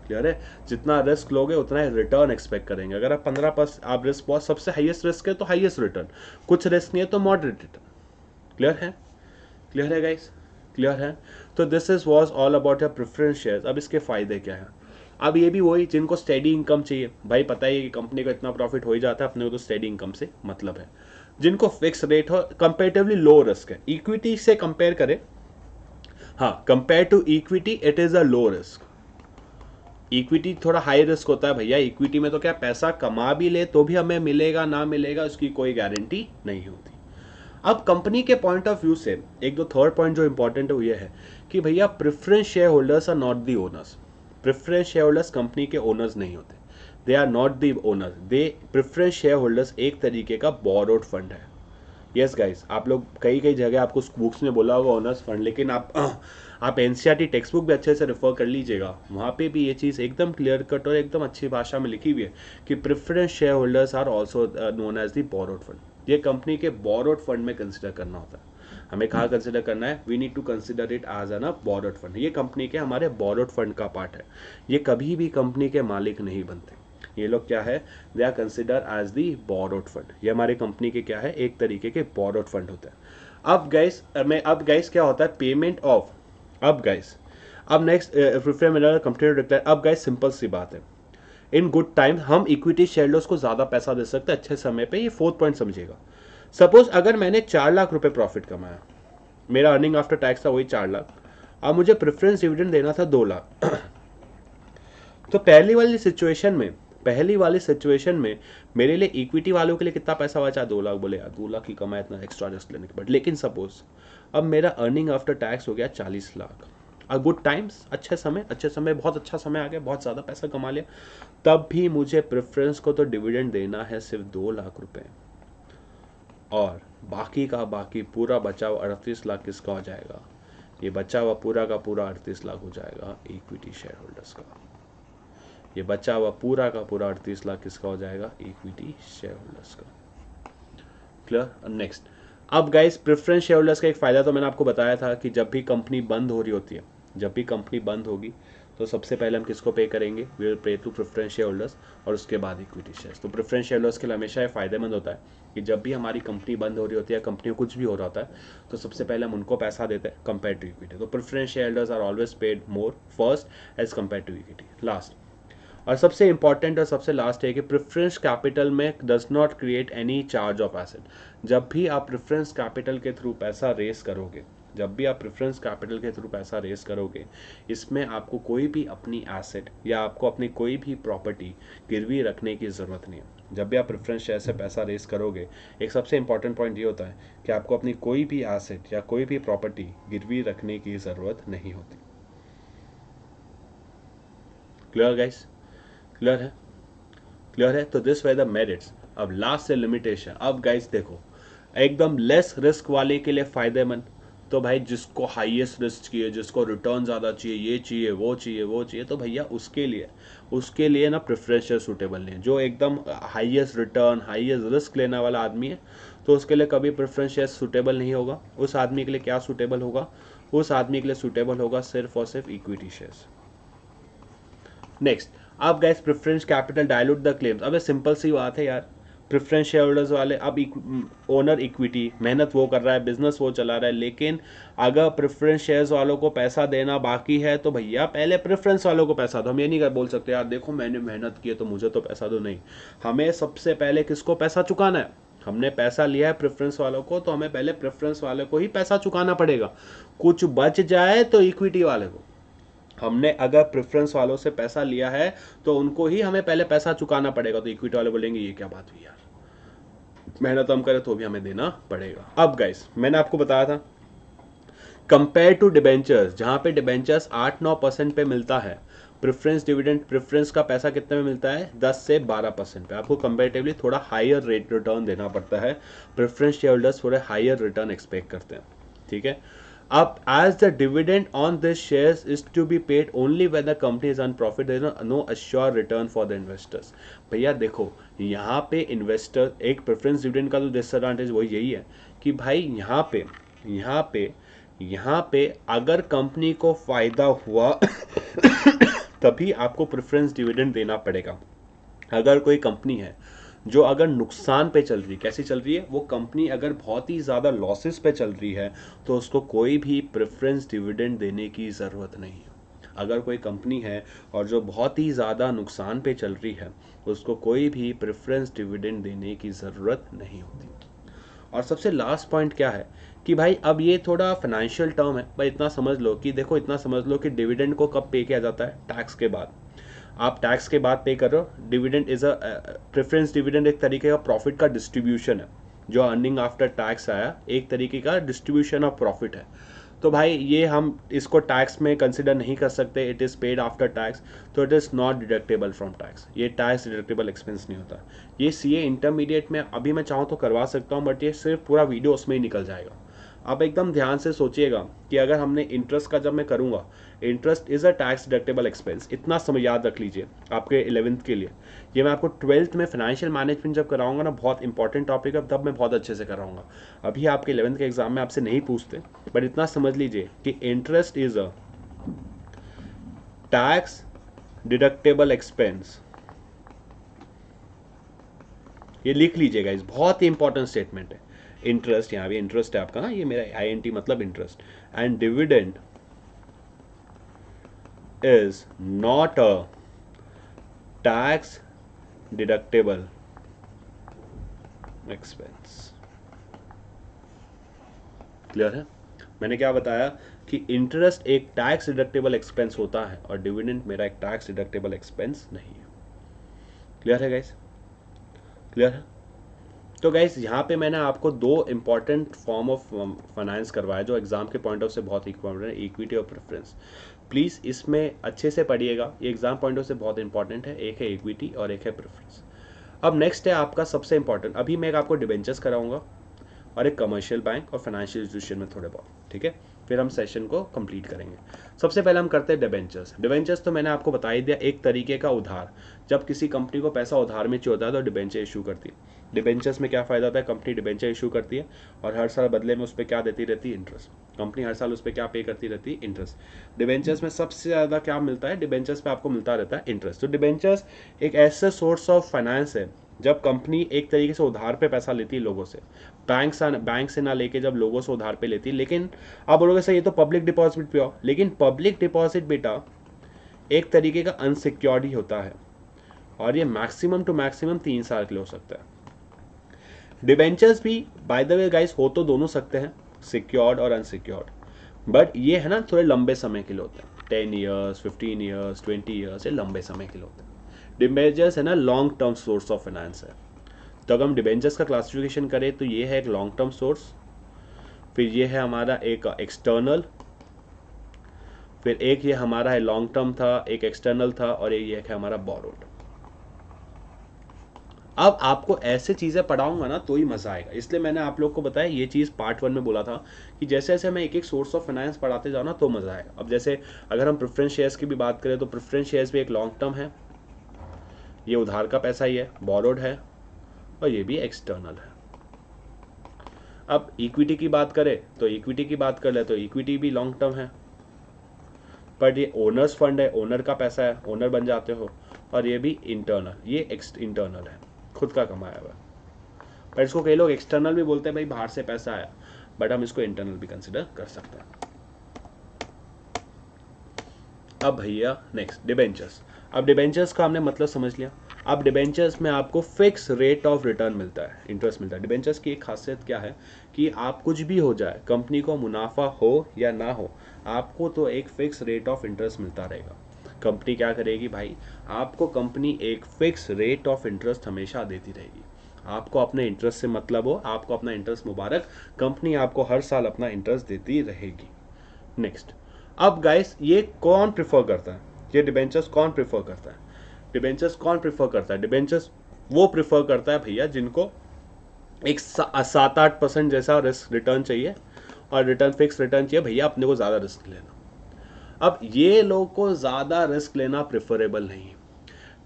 क्लियर है? जितना रिस्क लोगे उतना ही रिटर्न एक्सपेक्ट करेंगे। अगर आप 15% आप रिस्क, बहुत सबसे हाईएस्ट रिस्क है तो हाईएस्ट रिटर्न, कुछ रिस्क नहीं है तो मॉडरेट रिटर्न। क्लियर है? क्लियर है गाइस? क्लियर है? तो this is was all about your preference shares. अब इसके फायदे क्या है? अब ये भी वही, जिनको स्टेडी इनकम चाहिए, भाई पता ही है कि कंपनी को इतना प्रॉफिट हो ही जाता है, अपने को तो स्टेडी इनकम से मतलब है। जिनको फिक्स रेट हो, कंपेरेटिवली लो रिस्क है, इक्विटी से कंपेयर करें, हाँ compare to equity it is a low risk. Equity थोड़ा हाई रिस्क होता है भैया, इक्विटी में तो क्या पैसा कमा भी ले तो भी हमें मिलेगा ना मिलेगा उसकी कोई गारंटी नहीं होती। अब कंपनी के पॉइंट ऑफ व्यू से एक दो थर्ड पॉइंट जो इंपॉर्टेंट है वो ये है कि भैया preference share holders are not the owners. Preference share holders company के ओनर्स नहीं होते, they are not the owners, they preference share holders एक तरीके का बोरोड फंड है। यस गाइस, आप लोग कई कई जगह आपको बुक्स में बोला होगा ओनर्स फंड, लेकिन आप एनसीईआरटी टेक्स्ट बुक भी अच्छे से रेफर कर लीजिएगा, वहाँ पे भी ये चीज़ एकदम क्लियर कट और एकदम अच्छी भाषा में लिखी हुई है कि preference share holders are also known as the borrowed fund. ये कंपनी के बोरोड फंड में कंसिडर करना होता है। हमें कहाँ कंसिडर करना है? We need to consider it as an borrowed fund. ये कंपनी के हमारे बोरोड फंड का पार्ट है। ये कभी भी कंपनी के मालिक नहीं बनते, ये लोग क्या है, they are consider as the borrowed fund. ये हमारी कंपनी के क्या है, एक तरीके के बोरोड फंड होता है। अब गाइस क्या होता है, पेमेंट ऑफ, अब नेक्स्ट कंपनी डिक्लेयर। अब गाइस सिंपल सी बात है, इन गुड टाइम हम इक्विटी शेयरहोल्डर्स को ज्यादा पैसा दे सकते हैं अच्छे समय पे। ये फोर्थ पॉइंट समझिएगा। सपोज अगर मैंने 4 लाख रुपए प्रॉफिट कमाया, मेरा अर्निंग आफ्टर टैक्स था वही 4 लाख, अब मुझे प्रेफरेंस डिविडेंड देना था 2 लाख तो पहली वाली सिचुएशन में मेरे लिए इक्विटी वालों के लिए कितना पैसा बचा? 2 लाख। बोले यार 2 लाख ही कमाया इतना एक्स्ट्रा रिस्क लेने के बाद। लेकिन सपोज अब मेरा अर्निंग आफ्टर टैक्स हो गया 40 लाख। गुड टाइम्स, अच्छे समय बहुत अच्छा समय आ गया, बहुत ज़्यादा पैसा कमा लिया, तब भी मुझे प्रेफरेंस को तो डिविडेंड देना है सिर्फ 2 लाख रुपए, और बाकी का बाकी पूरा बचा हुआ 38 लाख किसका हो जाएगा? ये बचा हुआ पूरा का पूरा 38 लाख हो जाएगा इक्विटी शेयर होल्डर्स का। ये बचा हुआ पूरा का पूरा 38 लाख किसका हो जाएगा? इक्विटी शेयर होल्डर्स का। क्लियर? नेक्स्ट, अब गाइस प्रेफरेंस शेयर होल्डर्स का एक फायदा तो मैंने आपको बताया था कि जब भी कंपनी बंद हो रही होती है, जब भी कंपनी बंद होगी तो सबसे पहले हम किसको पे करेंगे? We will pay to preference share holders, और उसके बाद इक्विटी शेयर्स। तो प्रेफरेंस शेयर होल्डर्स के लिए हमेशा ये फायदेमंद होता है कि जब भी हमारी कंपनी बंद हो रही होती है, कंपनी में कुछ भी हो रहा होता है, तो सबसे पहले हम उनको पैसा देते हैं कंपेयर टू इक्विटी। तो preference share holders are always paid more first as compare to equity last. और सबसे इंपॉर्टेंट और सबसे लास्ट है कि प्रेफरेंस कैपिटल में does not create any charge of asset. जब भी आप प्रेफरेंस कैपिटल के थ्रू पैसा रेस करोगे, इसमें आपको कोई भी अपनी एसेट या आपको अपनी कोई भी प्रॉपर्टी गिरवी रखने की ज़रूरत नहीं है। जब भी आप प्रेफरेंस शेयर से पैसा रेस करोगे, एक सबसे इंपॉर्टेंट पॉइंट ये होता है कि आपको अपनी कोई भी एसेट या कोई भी प्रॉपर्टी गिरवी रखने की ज़रूरत नहीं होती। Clear guys? क्लियर है? तो दिस वे द मेरिट्स। अब लास्ट से लिमिटेशन। अब गाइस देखो, एकदम लेस रिस्क वाले के लिए फायदेमंद, तो भाई जिसको हाईएस्ट रिस्क चाहिए, जिसको रिटर्न ज़्यादा चाहिए, ये चाहिए वो चाहिए, तो भैया उसके लिए ना प्रेफरेंस शेयर सूटेबल नहीं है। जो एकदम हाईएस्ट रिटर्न हाईएस्ट रिस्क लेने वाला आदमी है, तो उसके लिए कभी प्रेफरेंस शेयर सूटेबल नहीं होगा। उस आदमी के लिए क्या सूटेबल होगा? उस आदमी के लिए सूटेबल होगा सिर्फ और सिर्फ इक्विटी शेयर्स। नेक्स्ट, अब guys preference capital dilute the claims. अब सिंपल सी बात है यार, प्रेफरेंस शेयर होल्डर्स वाले, अब ओनर इक्विटी, मेहनत वो कर रहा है, बिजनेस वो चला रहा है, लेकिन अगर प्रेफरेंस शेयर्स वालों को पैसा देना बाकी है तो भैया पहले प्रेफरेंस वालों को पैसा दो। हम ये नहीं बोल सकते यार देखो मैंने मेहनत की है तो मुझे तो पैसा दो, नहीं। हमें सबसे पहले किसको पैसा चुकाना है? हमने पैसा लिया है प्रेफरेंस वालों को, तो हमें पहले प्रेफरेंस वाले को ही पैसा चुकाना पड़ेगा। कुछ बच जाए तो इक्विटी वाले को। हमने अगर प्रेफरेंस वालों से पैसा लिया है तो उनको ही हमें पहले पैसा चुकाना पड़ेगा, तो इक्विटी वाले बोलेंगे ये क्या बात हुई यार, मेहनत हम करें तो भी हमें देना पड़ेगा। अब गाइस मैंने आपको बताया था कंपेयर टू डिबेंचर्स, जहां पे डिबेंचर्स 8-9% पे मिलता है, प्रेफरेंस डिविडेंड प्रेफरेंस का पैसा कितने में मिलता है? 10 से 12% पे। आपको कंपेरेटिवली थोड़ा हायर रेट रिटर्न देना पड़ता है। प्रेफरेंस शेयर होल्डर्स थोड़े हायर रिटर्न एक्सपेक्ट करते हैं, ठीक है। अब as the dividend on this shares is to be paid only when the company is on profit, there is no assured return for the investors। भैया देखो यहाँ पे इन्वेस्टर, एक प्रेफरेंस डिविडेंड का तो डिसएडवांटेज वही यही है कि भाई यहाँ पे अगर कंपनी को फायदा हुआ तभी आपको प्रेफरेंस डिविडेंड देना पड़ेगा। अगर कोई कंपनी है जो अगर नुकसान पे चल रही है, कैसी चल रही है, वो कंपनी अगर बहुत ही ज़्यादा लॉसेस पे चल रही है तो उसको कोई भी प्रेफरेंस डिविडेंड देने की ज़रूरत नहीं है। अगर कोई कंपनी है और जो बहुत ही ज़्यादा नुकसान पे चल रही है उसको कोई भी प्रेफरेंस डिविडेंड देने की ज़रूरत नहीं होती। और सबसे लास्ट पॉइंट क्या है कि भाई अब ये थोड़ा फाइनेंशियल टर्म है, भाई इतना समझ लो कि देखो, इतना समझ लो कि डिविडेंड को कब पे किया जाता है, टैक्स के बाद। आप टैक्स के बाद पे कर रहे हो। Dividend is a preference dividend एक तरीके का प्रॉफिट का डिस्ट्रीब्यूशन है, जो अर्निंग आफ्टर टैक्स आया एक तरीके का डिस्ट्रीब्यूशन ऑफ प्रॉफिट है। तो भाई ये हम इसको टैक्स में कंसिडर नहीं कर सकते, it is paid after tax, तो it is not deductible from tax, ये टैक्स डिडक्टेबल एक्सपेंस नहीं होता। ये सीए इंटरमीडिएट में अभी मैं चाहूँ तो करवा सकता हूँ, बट ये सिर्फ पूरा वीडियो उसमें ही निकल जाएगा। आप एकदम ध्यान से सोचिएगा कि अगर हमने इंटरेस्ट का, जब मैं करूँगा, interest is a tax deductible expense, इतना समय याद रख लीजिए आपके 11th के लिए। ये मैं आपको 12th में फाइनेंशियल मैनेजमेंट जब कराऊंगा ना, बहुत इंपॉर्टेंट टॉपिक है, तब मैं बहुत अच्छे से कराऊंगा। अभी आपके 11th के एग्जाम में आपसे नहीं पूछते, बट इतना समझ लीजिए कि interest is a tax deductible expense. ये लिख लीजिएगा, इस बहुत ही इंपॉर्टेंट स्टेटमेंट है। इंटरेस्ट, यहाँ भी इंटरेस्ट है आपका ना, ये मेरा INT मतलब interest, and dividend is not a tax deductible expense। Clear है? मैंने क्या बताया कि इंटरेस्ट एक टैक्स डिडक्टेबल एक्सपेंस होता है और डिविडेंड मेरा एक टैक्स डिडक्टेबल एक्सपेंस नहीं है। क्लियर है गाइस? क्लियर है? तो गाइस यहाँ पे मैंने आपको दो इंपॉर्टेंट फॉर्म ऑफ फाइनेंस करवाया जो एग्जाम के पॉइंट ऑफ से बहुत इंपॉर्टेंट है, इक्विटी और प्रेफरेंस। प्लीज़ इसमें अच्छे से पढ़िएगा, ये एग्जाम पॉइंट ऑफ से बहुत इंपॉर्टेंट है। एक है इक्विटी और एक है प्रेफरेंस। अब नेक्स्ट है आपका सबसे इंपॉर्टेंट, अभी मैं आपको डिबेंचर्स कराऊंगा और एक कमर्शियल बैंक और फाइनेंशियल इंस्टीट्यूशन में थोड़े बहुत, ठीक है? फिर हम सेशन को कंप्लीट करेंगे। सबसे पहले हम करते हैं डिबेंचर्स। डिबेंचर्स तो मैंने आपको बता ही दिया, एक तरीके का उधार। जब किसी कंपनी को पैसा उधार में चाहिए होता है तो डिबेंचर इशू करती है। डिबेंचर्स में क्या फ़ायदा होता है, कंपनी डिबेंचर इशू करती है और हर साल बदले में उस पर क्या देती रहती है, इंटरेस्ट। कंपनी हर साल उस पर क्या पे करती रहती है, इंटरेस्ट। डिबेंचर्स में सबसे ज़्यादा क्या मिलता है, डिबेंचर्स पे आपको मिलता रहता है इंटरेस्ट। तो डिबेंचर्स एक ऐसा सोर्स ऑफ फाइनेंस है जब कंपनी एक तरीके से उधार पे पैसा लेती है लोगों से, बैंक से ना लेके जब लोगों से उधार पे लेती है। लेकिन आप बोलोगे सर ये तो पब्लिक डिपॉजिट पे हो, लेकिन पब्लिक डिपॉजिट बेटा एक तरीके का अनसिक्योर्ड ही होता है और ये मैक्सिमम टू मैक्सिमम 3 साल के लिए हो सकता है। डिबेंचर्स भी बाय द वे गाइस हो तो दोनों सकते हैं, सिक्योर्ड और अनसिक्योर्ड, बट ये है ना थोड़े लंबे समय के लिए होते हैं, 10 ईयर्स, 15 ईयर्स, 20 ईयर्स, ये लंबे समय के लिए होते हैं। डिबेंचर्स है ना long term source of finance है। तो अगर हम डिबेंचर्स का क्लासिफिकेशन करें तो ये है एक लॉन्ग टर्म सोर्स, फिर ये है हमारा एक एक्सटर्नल, फिर एक ये हमारा है लॉन्ग टर्म था, एक एक्सटर्नल था, और ये है हमारा बोरोड। अब आपको ऐसे चीज़ें पढ़ाऊंगा ना तो ही मज़ा आएगा, इसलिए मैंने आप लोग को बताया ये चीज़ पार्ट 1 में बोला था कि जैसे जैसे मैं एक एक सोर्स ऑफ फाइनेंस पढ़ाते जाऊँ ना तो मज़ा आएगा। अब जैसे अगर हम प्रेफरेंस शेयर्स की भी बात करें तो प्रेफरेंस शेयर्स भी एक लॉन्ग टर्म है, ये उधार का पैसा ही है, बोरोड है, और ये भी एक्सटर्नल है। अब इक्विटी की बात करें तो इक्विटी की बात कर ले तो इक्विटी भी लॉन्ग टर्म है, बट ये ओनर्स फंड है, ओनर का पैसा है, ओनर बन जाते हो, और ये भी इंटरनल, ये इंटरनल है, खुद का कमाया हुआ। पर इसको कई लोग एक्सटर्नल भी बोलते हैं, भाई बाहर से पैसा आया, बट हम इसको इंटरनल भी कंसिडर कर सकते हैं। अब भैया नेक्स्ट डिबेंचर्स। अब डिबेंचर्स का हमने मतलब समझ लिया। अब डिबेंचर्स में आपको फिक्स रेट ऑफ रिटर्न मिलता है, इंटरेस्ट मिलता है। डिबेंचर्स की एक खासियत क्या है कि आप कुछ भी हो जाए, कंपनी को मुनाफा हो या ना हो, आपको तो एक फिक्स रेट ऑफ इंटरेस्ट मिलता रहेगा। कंपनी क्या करेगी भाई, आपको कंपनी एक फिक्स रेट ऑफ इंटरेस्ट हमेशा देती रहेगी। आपको अपने इंटरेस्ट से मतलब हो, आपको अपना इंटरेस्ट मुबारक, कंपनी आपको हर साल अपना इंटरेस्ट देती रहेगी। नेक्स्ट, अब गाइस ये कौन प्रिफर करता है, ये डिबेंचर्स कौन प्रिफर करता है? डिबेंचर्स कौन प्रिफर करता है? डिबेंचर्स वो प्रिफर करता है भैया जिनको एक 7-8% जैसा रिस्क रिटर्न चाहिए, और रिटर्न फिक्स रिटर्न चाहिए भैया अपने को ज़्यादा रिस्क लेना। अब ये लोग को ज़्यादा रिस्क लेना प्रेफरेबल नहीं है।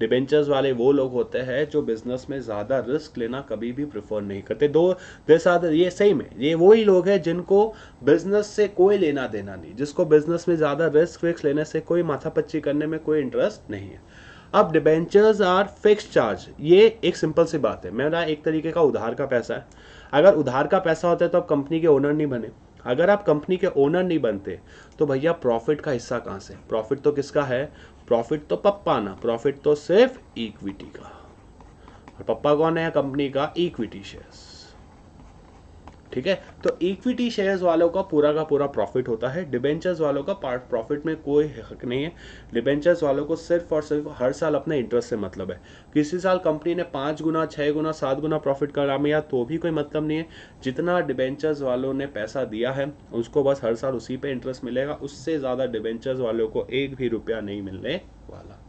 डिबेंचर्स वाले वो लोग होते हैं जो बिजनेस में ज़्यादा रिस्क लेना कभी भी प्रेफर नहीं करते। दो देर साथ ये सही में ये वही लोग हैं जिनको बिजनेस से कोई लेना देना नहीं, जिसको बिजनेस में ज़्यादा रिस्क विक्स लेने से कोई माथापच्ची करने में कोई इंटरेस्ट नहीं है। अब डिबेंचर्स आर फिक्स चार्ज, ये एक सिंपल सी बात है। मेरा एक तरीके का उधार का पैसा है। अगर उधार का पैसा होता है तो आप कंपनी के ओनर नहीं बने। अगर आप कंपनी के ओनर नहीं बनते तो भैया प्रॉफिट का हिस्सा कहाँ से? प्रॉफिट तो किसका है? प्रॉफिट तो पप्पा ना, प्रॉफिट तो सिर्फ इक्विटी का। और पप्पा कौन है कंपनी का? Equity shares. ठीक है, तो इक्विटी शेयर्स वालों का पूरा प्रॉफिट होता है। डिबेंचर्स वालों का पार्ट प्रॉफिट में कोई हक नहीं है। डिबेंचर्स वालों को सिर्फ और सिर्फ हर साल अपने इंटरेस्ट से मतलब है। किसी साल कंपनी ने 5 गुना 6 गुना 7 गुना प्रॉफिट करा तो भी कोई मतलब नहीं है। जितना डिबेंचर्स वालों ने पैसा दिया है उसको बस हर साल उसी पे इंटरेस्ट मिलेगा, उससे ज़्यादा डिबेंचर्स वालों को एक भी रुपया नहीं मिलने वाला।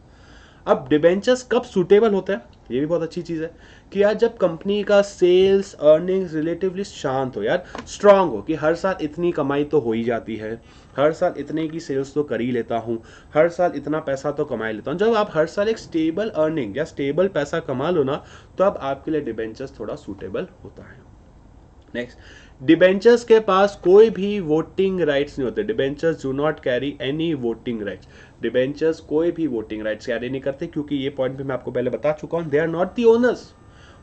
अब डिबेंचर्स कब सूटेबल होता है, ये भी बहुत अच्छी चीज़ है कि यार जब कंपनी का सेल्स अर्निंग्स रिलेटिवली शांत हो, यार स्ट्रांग हो, कि हर साल इतनी कमाई तो हो ही जाती है, हर साल इतने की सेल्स तो कर ही लेता हूँ, हर साल इतना पैसा तो कमा ही लेता हूँ। जब आप हर साल एक स्टेबल अर्निंग या स्टेबल पैसा कमा लो ना, तो अब आपके लिए डिबेंचर्स थोड़ा सूटेबल होता है। नेक्स्ट, डिबेंचर्स के पास कोई भी वोटिंग राइट्स नहीं होते। Debentures do not carry any voting rights. Debentures कोई भी वोटिंग राइट्स कैरी नहीं करते, क्योंकि ये पॉइंट भी मैं आपको पहले बता चुका हूं, they are not the owners.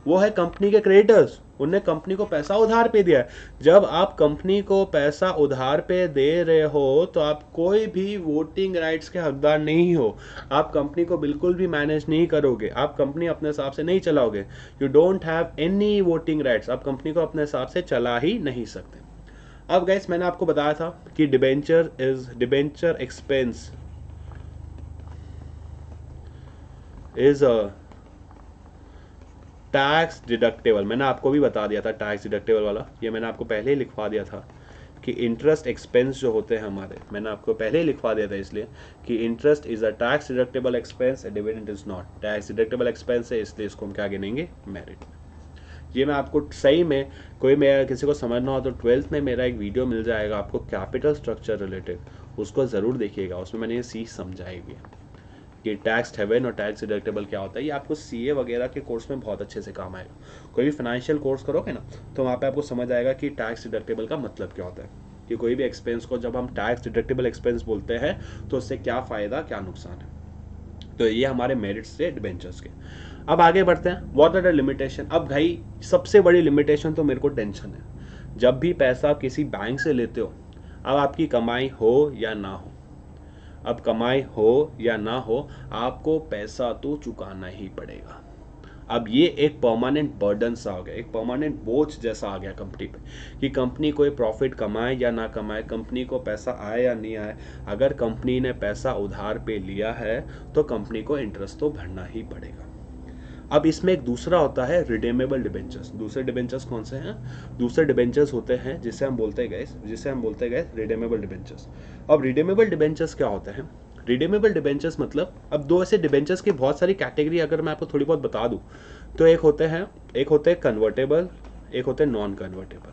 वो है कंपनी के क्रेडिटर्स, उनने कंपनी को पैसा उधार पे दिया है। जब आप कंपनी को पैसा उधार पे दे रहे हो तो आप कोई भी वोटिंग राइट्स के हकदार नहीं हो। आप कंपनी को बिल्कुल भी मैनेज नहीं करोगे, आप कंपनी अपने हिसाब से नहीं चलाओगे। You don't have any voting rights, आप कंपनी को अपने हिसाब से चला ही नहीं सकते। अब गाइस मैंने आपको बताया था कि debenture expense is tax deductible. मैंने आपको भी बता दिया था टैक्स डिडक्टेबल वाला, ये मैंने आपको पहले ही लिखवा दिया था कि इंटरेस्ट एक्सपेंस जो होते हैं हमारे, मैंने आपको पहले ही लिखवा दिया था इसलिए कि interest is a tax deductible expense, dividend is not. Tax deductible expense है इसलिए इसको हम क्या गिनेंगे? मेरिट में। ये मैं आपको सही में कोई मेरा किसी को समझना हो तो 12th में मेरा एक वीडियो मिल जाएगा आपको कैपिटल स्ट्रक्चर रिलेटेड, उसको ज़रूर देखिएगा, उसमें मैंने ये चीज़ समझाई हुई है कि टैक्स हेवन और टैक्स डिडक्टेबल क्या होता है। ये आपको सीए वगैरह के कोर्स में बहुत अच्छे से काम आएगा। कोई भी फाइनेंशियल कोर्स करोगे ना तो वहाँ पे आपको समझ आएगा कि टैक्स डिडक्टेबल का मतलब क्या होता है, कि कोई भी एक्सपेंस को जब हम टैक्स डिडक्टेबल एक्सपेंस बोलते हैं तो उससे क्या फ़ायदा क्या नुकसान है। तो ये हमारे मेरिट्स थे डिबेंचर्स के। अब आगे बढ़ते हैं, व्हाट आर द लिमिटेशन। अब भाई सबसे बड़ी लिमिटेशन तो मेरे को टेंशन है। जब भी पैसा किसी बैंक से लेते हो, अब आपकी कमाई हो या ना हो, अब कमाई हो या ना हो, आपको पैसा तो चुकाना ही पड़ेगा। अब ये एक परमानेंट बर्डन सा हो गया, एक परमानेंट बोझ जैसा आ गया कंपनी पे, कि कंपनी कोई प्रॉफिट कमाए या ना कमाए, कंपनी को पैसा आए या नहीं आए, अगर कंपनी ने पैसा उधार पे लिया है तो कंपनी को इंटरेस्ट तो भरना ही पड़ेगा। अब इसमें एक दूसरा होता है रिडीमेबल डिबेंचर्स। दूसरे डिबेंचर्स कौन से हैं? दूसरे डिबेंचर्स होते हैं जिसे हम बोलते गए रिडीमेबल डिबेंचर्स। अब रिडीमेबल डिबेंचर्स क्या होते हैं? रिडीमेबल डिबेंचर्स मतलब, अब दो ऐसे डिबेंचर्स की बहुत सारी कैटेगरी अगर मैं आपको थोड़ी बहुत बता दूं तो एक होते हैं कन्वर्टेबल, एक होते हैं नॉन कन्वर्टेबल।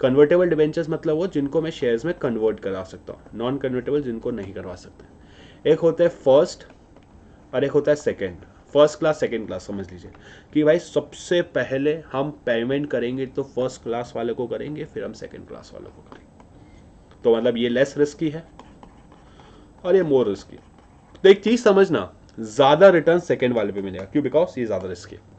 कन्वर्टेबल डिबेंचर्स मतलब वो जिनको मैं शेयर्स में कन्वर्ट करा सकता हूँ, नॉन कन्वर्टेबल जिनको नहीं करवा सकते। एक होता है फर्स्ट और एक होता है second. First class second class समझ लीजिए कि भाई सबसे पहले हम पेमेंट करेंगे तो फर्स्ट क्लास वाले को करेंगे, फिर हम सेकेंड क्लास वालों को करेंगे। तो मतलब ये लेस रिस्की है और ये मोर रिस्की। तो एक चीज समझना, ज्यादा रिटर्न सेकेंड वाले पे मिलेगा। क्यों? बिकॉज ये ज्यादा रिस्की है।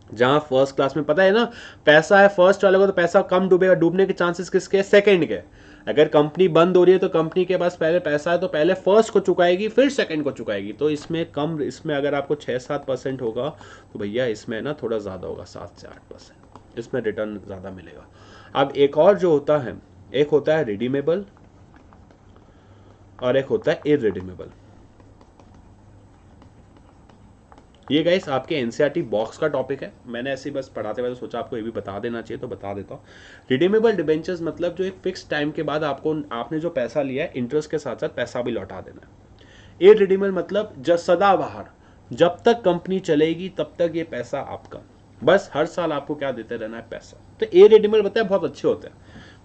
जहां फर्स्ट क्लास में पता है ना पैसा है फर्स्ट वाले को, तो पैसा कम डूबेगा, डूबने के चांसेस किसके? सेकंड के। अगर कंपनी बंद हो रही है तो कंपनी के पास पहले पैसा है तो पहले फर्स्ट को चुकाएगी फिर सेकंड को चुकाएगी। तो इसमें अगर आपको 6-7% होगा तो भैया इसमें ना थोड़ा ज़्यादा होगा, 7 से 8%, इसमें रिटर्न ज़्यादा मिलेगा। अब एक और जो होता है, एक होता है रिडीमेबल और एक होता है इररिडीमेबल। ये गाइस आपके एनसीईआरटी बॉक्स का टॉपिक है, मैंने ऐसे ही बस पढ़ाते हुए सोचा आपको ये भी बता देना चाहिए तो बता देता हूँ। रिडीमेबल डिबेंचर्स मतलब जो एक फिक्स टाइम के बाद आपने जो पैसा लिया है इंटरेस्ट के साथ साथ पैसा भी लौटा देना है। इररिडीमेबल मतलब सदाबहार, जब तक कंपनी चलेगी तब तक ये पैसा आपका, बस हर साल आपको क्या देते रहना है? पैसा। तो इररिडीमेबल बताया बहुत अच्छे होते हैं,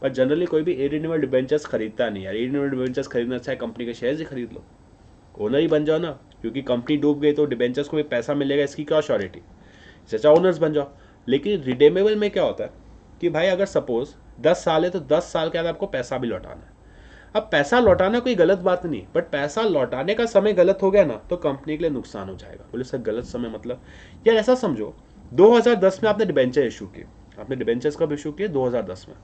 पर जनरली कोई भी इररिडीमेबल डिबेंचर्स खरीदता नहीं यार। इररिडीमेबल डिबेंचर्स खरीदना अच्छा है, कंपनी के शेयर्स ही खरीद लो, ओनर ही बन जाओ ना, क्योंकि कंपनी डूब गई तो डिबेंचर्स को भी पैसा मिलेगा, इसकी क्या श्योरिटी, चाचा ओनर्स बन जाओ। लेकिन रिडेमेबल में क्या होता है कि भाई अगर सपोज 10 साल है तो 10 साल के बाद आपको पैसा भी लौटाना है। अब पैसा लौटाना कोई गलत बात नहीं, बट पैसा लौटाने का समय गलत हो गया ना तो कंपनी के लिए नुकसान हो जाएगा। बोले सर गलत समय मतलब, यार ऐसा समझो 2010 में आपने डिबेंचर इशू किए, आपने डिबेंचर्स कब इशू किए, 2010 में,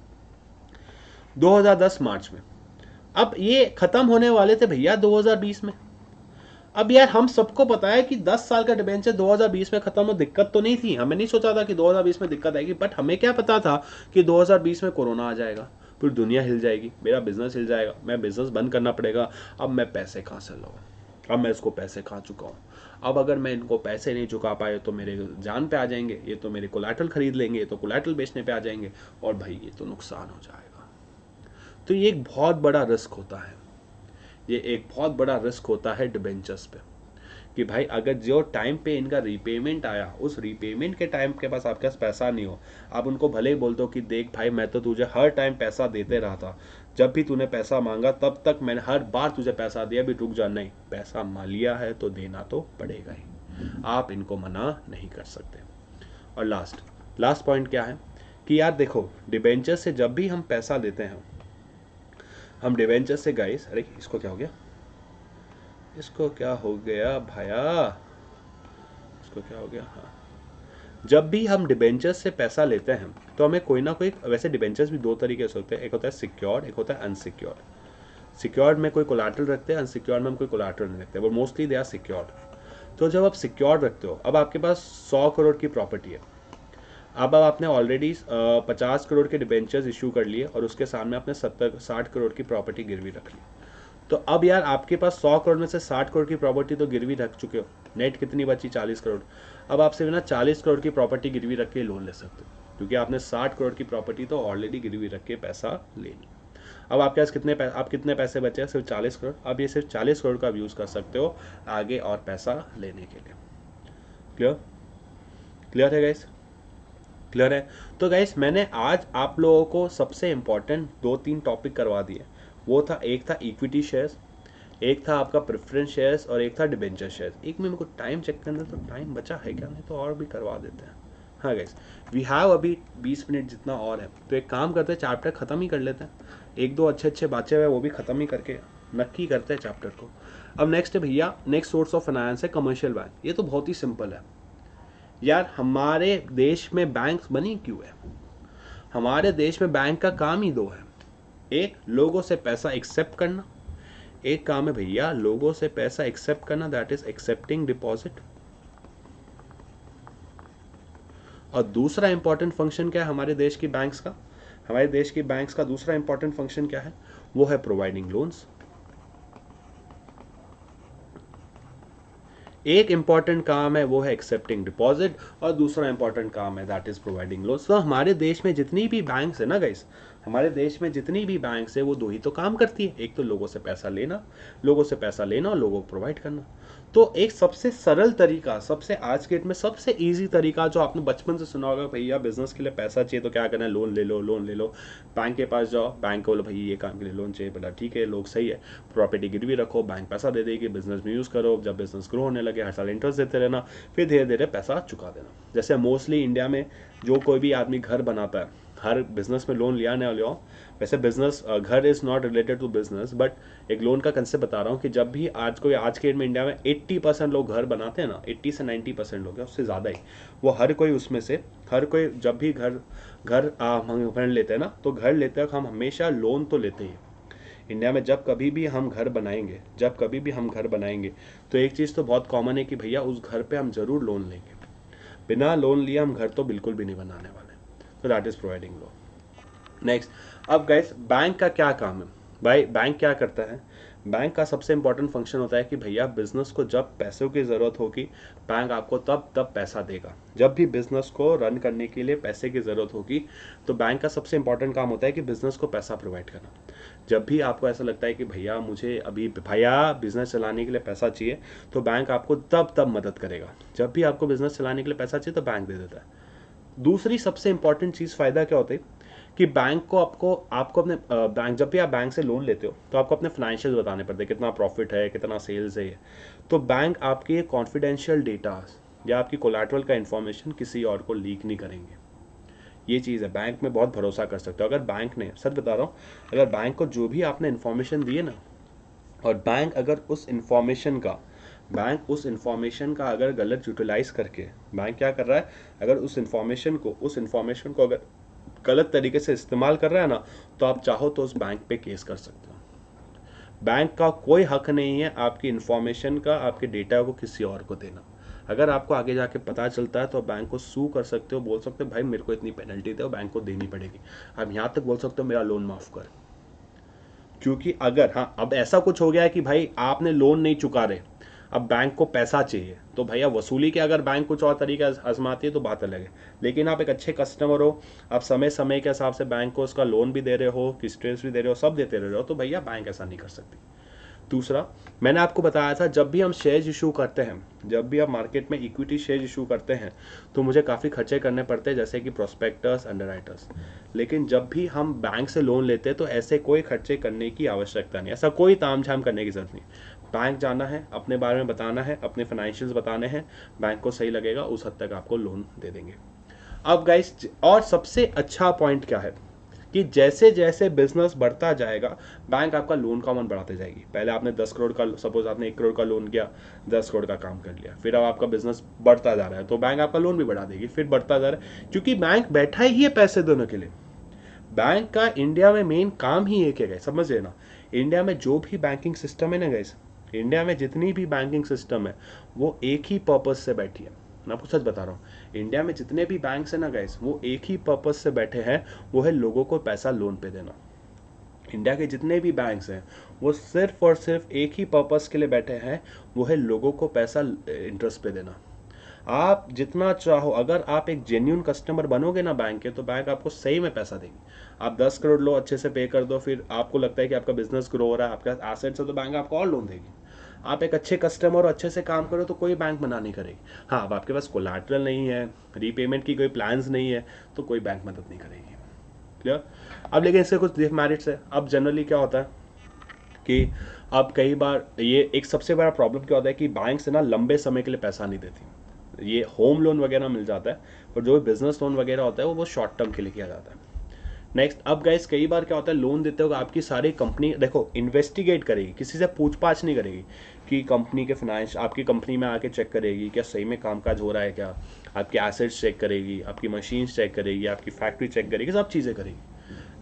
2010 मार्च में। अब ये खत्म होने वाले थे भैया 2020 में। अब यार हम सबको पता है कि 10 साल का डिबेंचर 2020 में खत्म हो, दिक्कत तो नहीं थी, हमें नहीं सोचा था कि 2020 में दिक्कत आएगी, बट हमें क्या पता था कि 2020 में कोरोना आ जाएगा, फिर दुनिया हिल जाएगी, मेरा बिजनेस हिल जाएगा, मैं बिजनेस बंद करना पड़ेगा। अब मैं पैसे कहाँ से लाऊं, अब मैं इसको पैसे खा चुका हूँ, अब अगर मैं इनको पैसे नहीं चुका पाए तो मेरे जान पे आ जाएंगे, ये तो मेरे कोलैटरल खरीद लेंगे, ये तो कोलैटरल बेचने पे आ जाएंगे, और भाई ये तो नुकसान हो जाएगा। तो ये एक बहुत बड़ा रिस्क होता है, ये एक बहुत बड़ा रिस्क होता है डिबेंचर्स पे, कि भाई अगर जो टाइम पे इनका रीपेमेंट आया, उस रीपेमेंट के टाइम के पास आपके पास पैसा नहीं हो, आप उनको भले ही बोल दो कि देख भाई मैं तो तुझे हर टाइम पैसा देते रहा था, जब भी तूने पैसा मांगा तब तक मैंने हर बार तुझे पैसा दिया, भी रुक जा, नहीं पैसा मान लिया है तो देना तो पड़ेगा ही, आप इनको मना नहीं कर सकते। और लास्ट पॉइंट क्या है कि यार देखो डिबेंचर से जब भी हम पैसा लेते हैं, हम डिबेंचर से गाइस, अरे इसको क्या हो गया, इसको क्या हो गया भाया, इसको क्या हो गया, हाँ, जब भी हम डिबेंचर्स से पैसा लेते हैं तो हमें कोई ना कोई, वैसे डिबेंचर्स भी दो तरीके से होते हैं, एक होता है सिक्योर्ड, एक होता है अनसिक्योर्ड। सिक्योर्ड में कोई कोलैटरल रखते हैं, अनसिक्योर्ड में हम कोई कोलैटरल नहीं रखते, but mostly they are secured. तो जब आप सिक्योर्ड रखते हो, अब आपके पास 100 करोड़ की प्रॉपर्टी है, अब आपने ऑलरेडी 50 करोड़ के डिबेंचर्स इशू कर लिए और उसके सामने आपने 60 करोड़ की प्रॉपर्टी गिरवी रख ली। तो अब यार आपके पास 100 करोड़ में से 60 करोड़ की प्रॉपर्टी तो गिरवी रख चुके हो, नेट कितनी बची, 40 करोड़। अब आपसे बिना 40 करोड़ की प्रॉपर्टी गिरवी रख के लोन ले सकते हो, क्योंकि आपने 60 करोड़ की प्रॉपर्टी तो ऑलरेडी गिरवी रख के पैसा ले ली। अब आपके पास कितने पैसे बचे हैं, सिर्फ 40 करोड़। अब ये सिर्फ 40 करोड़ का यूज़ कर सकते हो आगे और पैसा लेने के लिए। क्लियर है गाइस, क्लियर है। तो गाइस मैंने आज आप लोगों को सबसे इंपॉर्टेंट 2-3 टॉपिक करवा दिए। वो था, एक था इक्विटी शेयर्स, एक था आपका प्रेफरेंस शेयर्स, और एक था डिबेंचर शेयर्स। एक में मेरे को टाइम चेक करना, तो टाइम बचा है क्या, नहीं तो और भी करवा देते हैं। हाँ गाइस, वी हैव अभी 20 मिनट जितना और है, तो एक काम करते हैं, चैप्टर ख़त्म ही कर लेते हैं। 1-2 अच्छे बचे हुए वो भी ख़त्म ही करके नक्की करते हैं चैप्टर को। अब नेक्स्ट है भैया, नेक्स्ट सोर्स ऑफ फाइनेंस है कमर्शियल बैंक। ये तो बहुत ही सिंपल है यार, हमारे देश में बैंक्स बनी क्यों है, हमारे देश में बैंक का काम ही 2 है, एक लोगों से पैसा एक्सेप्ट करना, एक काम है भैया लोगों से पैसा एक्सेप्ट करना, दैट इज एक्सेप्टिंग डिपॉजिट, और दूसरा इंपॉर्टेंट फंक्शन क्या है हमारे देश की बैंक्स का, हमारे देश की बैंक्स का दूसरा इंपॉर्टेंट फंक्शन क्या है, वो है प्रोवाइडिंग लोन्स। एक इंपॉर्टेंट काम है वो है एक्सेप्टिंग डिपॉजिट, और दूसरा इंपॉर्टेंट काम है दैट इज प्रोवाइडिंग लोन्स। तो हमारे देश में जितनी भी बैंक्स है ना गाइस, हमारे देश में जितनी भी बैंक्स है वो 2 ही तो काम करती है, एक तो लोगों से पैसा लेना और लोगों को प्रोवाइड करना। तो एक सबसे सरल तरीका, सबसे आज के डेट में सबसे इजी तरीका जो आपने बचपन से सुना होगा, भैया बिजनेस के लिए पैसा चाहिए तो क्या करना है, लोन ले लो, बैंक के पास जाओ, बैंक को बोलो भैया ये काम के लिए लोन चाहिए, बेटा ठीक है, लोग सही है, प्रॉपर्टी गिरवी रखो, बैंक पैसा दे देगी, बिजनेस में यूज़ करो, जब बिजनेस ग्रो होने लगे हर साल इंटरेस्ट देते रहना, फिर धीरे धीरे पैसा चुका देना। जैसे मोस्टली इंडिया में जो कोई भी आदमी घर बनाता है, हर बिजनेस में लोन लिया ना लिया, वैसे बिजनेस घर is not related to business, but एक लोन का कंसेप्ट बता रहा हूँ कि जब भी आज के डेट में इंडिया में 80% लोग घर बनाते हैं ना, 80 से 90% लोग हैं, उससे ज़्यादा ही, वो हर कोई जब भी घर लेते हैं ना, तो घर लेते हैं हम हमेशा लोन तो लेते ही। इंडिया में जब कभी भी हम घर बनाएंगे तो एक चीज़ तो बहुत कॉमन है कि भैया उस घर पे हम ज़रूर लोन लेंगे, बिना लोन लिए हम घर तो बिल्कुल भी नहीं बनाने वाले। तो that is providing loan. Next, अब गाइस बैंक का क्या काम है भाई, बैंक क्या करता है, बैंक का सबसे इंपॉर्टेंट फंक्शन होता है कि भैया बिजनेस को जब पैसों की ज़रूरत होगी बैंक आपको तब पैसा देगा। जब भी बिजनेस को रन करने के लिए पैसे की ज़रूरत होगी तो बैंक का सबसे इंपॉर्टेंट काम होता है कि बिजनेस को पैसा प्रोवाइड करना। जब भी आपको ऐसा लगता है कि भैया मुझे अभी बिजनेस चलाने के लिए पैसा चाहिए, तो बैंक आपको तब मदद करेगा। जब भी आपको बिजनेस चलाने के लिए पैसा चाहिए तो बैंक दे देता है। दूसरी सबसे इंपॉर्टेंट चीज़ फ़ायदा क्या होता है कि बैंक को आपको आपको अपने बैंक, जब भी आप बैंक से लोन लेते हो तो आपको अपने फाइनेंशियल बताने पड़ते हैं, कितना प्रॉफिट है, कितना सेल्स है ये। तो बैंक आपके कॉन्फिडेंशियल डेटा या आपकी कोलैटरल का इन्फॉर्मेशन किसी और को लीक नहीं करेंगे। ये चीज़ है, बैंक में बहुत भरोसा कर सकते हो। अगर बैंक ने, सच बता रहा हूँ, अगर बैंक को जो भी आपने इन्फॉर्मेशन दी है ना, और बैंक अगर उस इन्फॉर्मेशन का अगर गलत यूटिलाइज करके बैंक क्या कर रहा है, अगर उस इन्फॉर्मेशन को अगर गलत तरीके से इस्तेमाल कर रहा है ना, तो आप चाहो तो उस बैंक पे केस कर सकते हो। बैंक का कोई हक नहीं है आपकी इन्फॉर्मेशन का, आपके डेटा को किसी और को देना। अगर आपको आगे जाके पता चलता है तो बैंक को सू कर सकते हो, बोल सकते हो भाई मेरे को इतनी पेनल्टी दो, बैंक को देनी पड़ेगी। आप यहाँ तक बोल सकते हो मेरा लोन माफ़ कर। क्योंकि अगर हाँ अब ऐसा कुछ हो गया है कि भाई आपने लोन नहीं चुका रहे, अब बैंक को पैसा चाहिए, तो भैया वसूली के अगर बैंक कुछ और तरीके आजमाती है तो बात अलग है। लेकिन आप एक अच्छे कस्टमर हो, आप समय समय के हिसाब से बैंक को उसका लोन भी दे रहे हो, किस्टेस भी दे रहे हो, सब देते रहे हो, तो भैया बैंक ऐसा नहीं कर सकती। दूसरा, मैंने आपको बताया था जब भी हम शेयर्स इशू करते हैं, जब भी आप मार्केट में इक्विटी शेयर इशू करते हैं तो मुझे काफ़ी खर्चे करने पड़ते हैं, जैसे कि प्रोस्पेक्टस, अंडरराइटर्स। लेकिन जब भी हम बैंक से लोन लेते हैं तो ऐसे कोई खर्चे करने की आवश्यकता नहीं, ऐसा कोई तामझाम करने की जरूरत नहीं। बैंक जाना है, अपने बारे में बताना है, अपने फाइनेंशियल्स बताने हैं, बैंक को सही लगेगा उस हद तक आपको लोन दे देंगे। अब गाइस, और सबसे अच्छा पॉइंट क्या है कि जैसे जैसे बिजनेस बढ़ता जाएगा बैंक आपका लोन का अमाउंट बढ़ाते जाएगी। पहले आपने 10 करोड़ का, सपोज आपने 1 करोड़ का लोन किया, 10 करोड़ का काम कर लिया, फिर अब आपका बिजनेस बढ़ता जा रहा है तो बैंक आपका लोन भी बढ़ा देगी, फिर बढ़ता जा रहा है, क्योंकि बैंक बैठा ही है पैसे देने के लिए। बैंक का इंडिया में मेन काम ही एक है, समझ ना। इंडिया में जो भी बैंकिंग सिस्टम है ना गाइस, इंडिया में जितनी भी बैंकिंग सिस्टम है वो एक ही पर्पज से बैठी है। मैं आपको सच बता रहा हूँ, इंडिया में जितने भी बैंक्स हैं ना गाइस, वो एक ही पर्पज से बैठे हैं, वो है लोगों को पैसा लोन पे देना। इंडिया के जितने भी बैंक्स हैं वो सिर्फ और सिर्फ एक ही पर्पज के लिए बैठे हैं, वो है लोगों को पैसा इंटरेस्ट पे देना। आप जितना चाहो, अगर आप एक जेन्युइन कस्टमर बनोगे ना बैंक के, तो बैंक आपको सही में पैसा देगी। आप 10 करोड़ लो, अच्छे से पे कर दो, फिर आपको लगता है कि आपका बिजनेस ग्रो हो रहा है, आपका एसेट्स है, तो बैंक आपको और लोन देगी। आप एक अच्छे कस्टमर और अच्छे से काम करो तो कोई बैंक मना नहीं करेगी। हाँ, अब आपके पास कोलैटरल नहीं है, रीपेमेंट की कोई प्लान्स नहीं है, तो कोई बैंक मदद नहीं करेगी। क्लियर? अब लेकिन इसके कुछ डिमेरिट्स है। अब जनरली क्या होता है कि अब कई बार ये एक सबसे बड़ा प्रॉब्लम क्या होता है कि बैंक से ना लंबे समय के लिए पैसा नहीं देती। ये होम लोन वगैरह मिल जाता है, और जो बिजनेस लोन वगैरह होता है वो शॉर्ट टर्म के लिए किया जाता है। नेक्स्ट, अब गाइस कई बार क्या होता है, लोन देते हो आपकी सारी कंपनी देखो इन्वेस्टिगेट करेगी, किसी से पूछताछ नहीं करेगी कि कंपनी के फाइनेंस, आपकी कंपनी में आके चेक करेगी क्या सही में कामकाज हो रहा है क्या, आपके एसेट्स चेक करेगी, आपकी मशीन्स चेक करेगी, आपकी फैक्ट्री चेक करेगी, सब चीज़ें करेगी।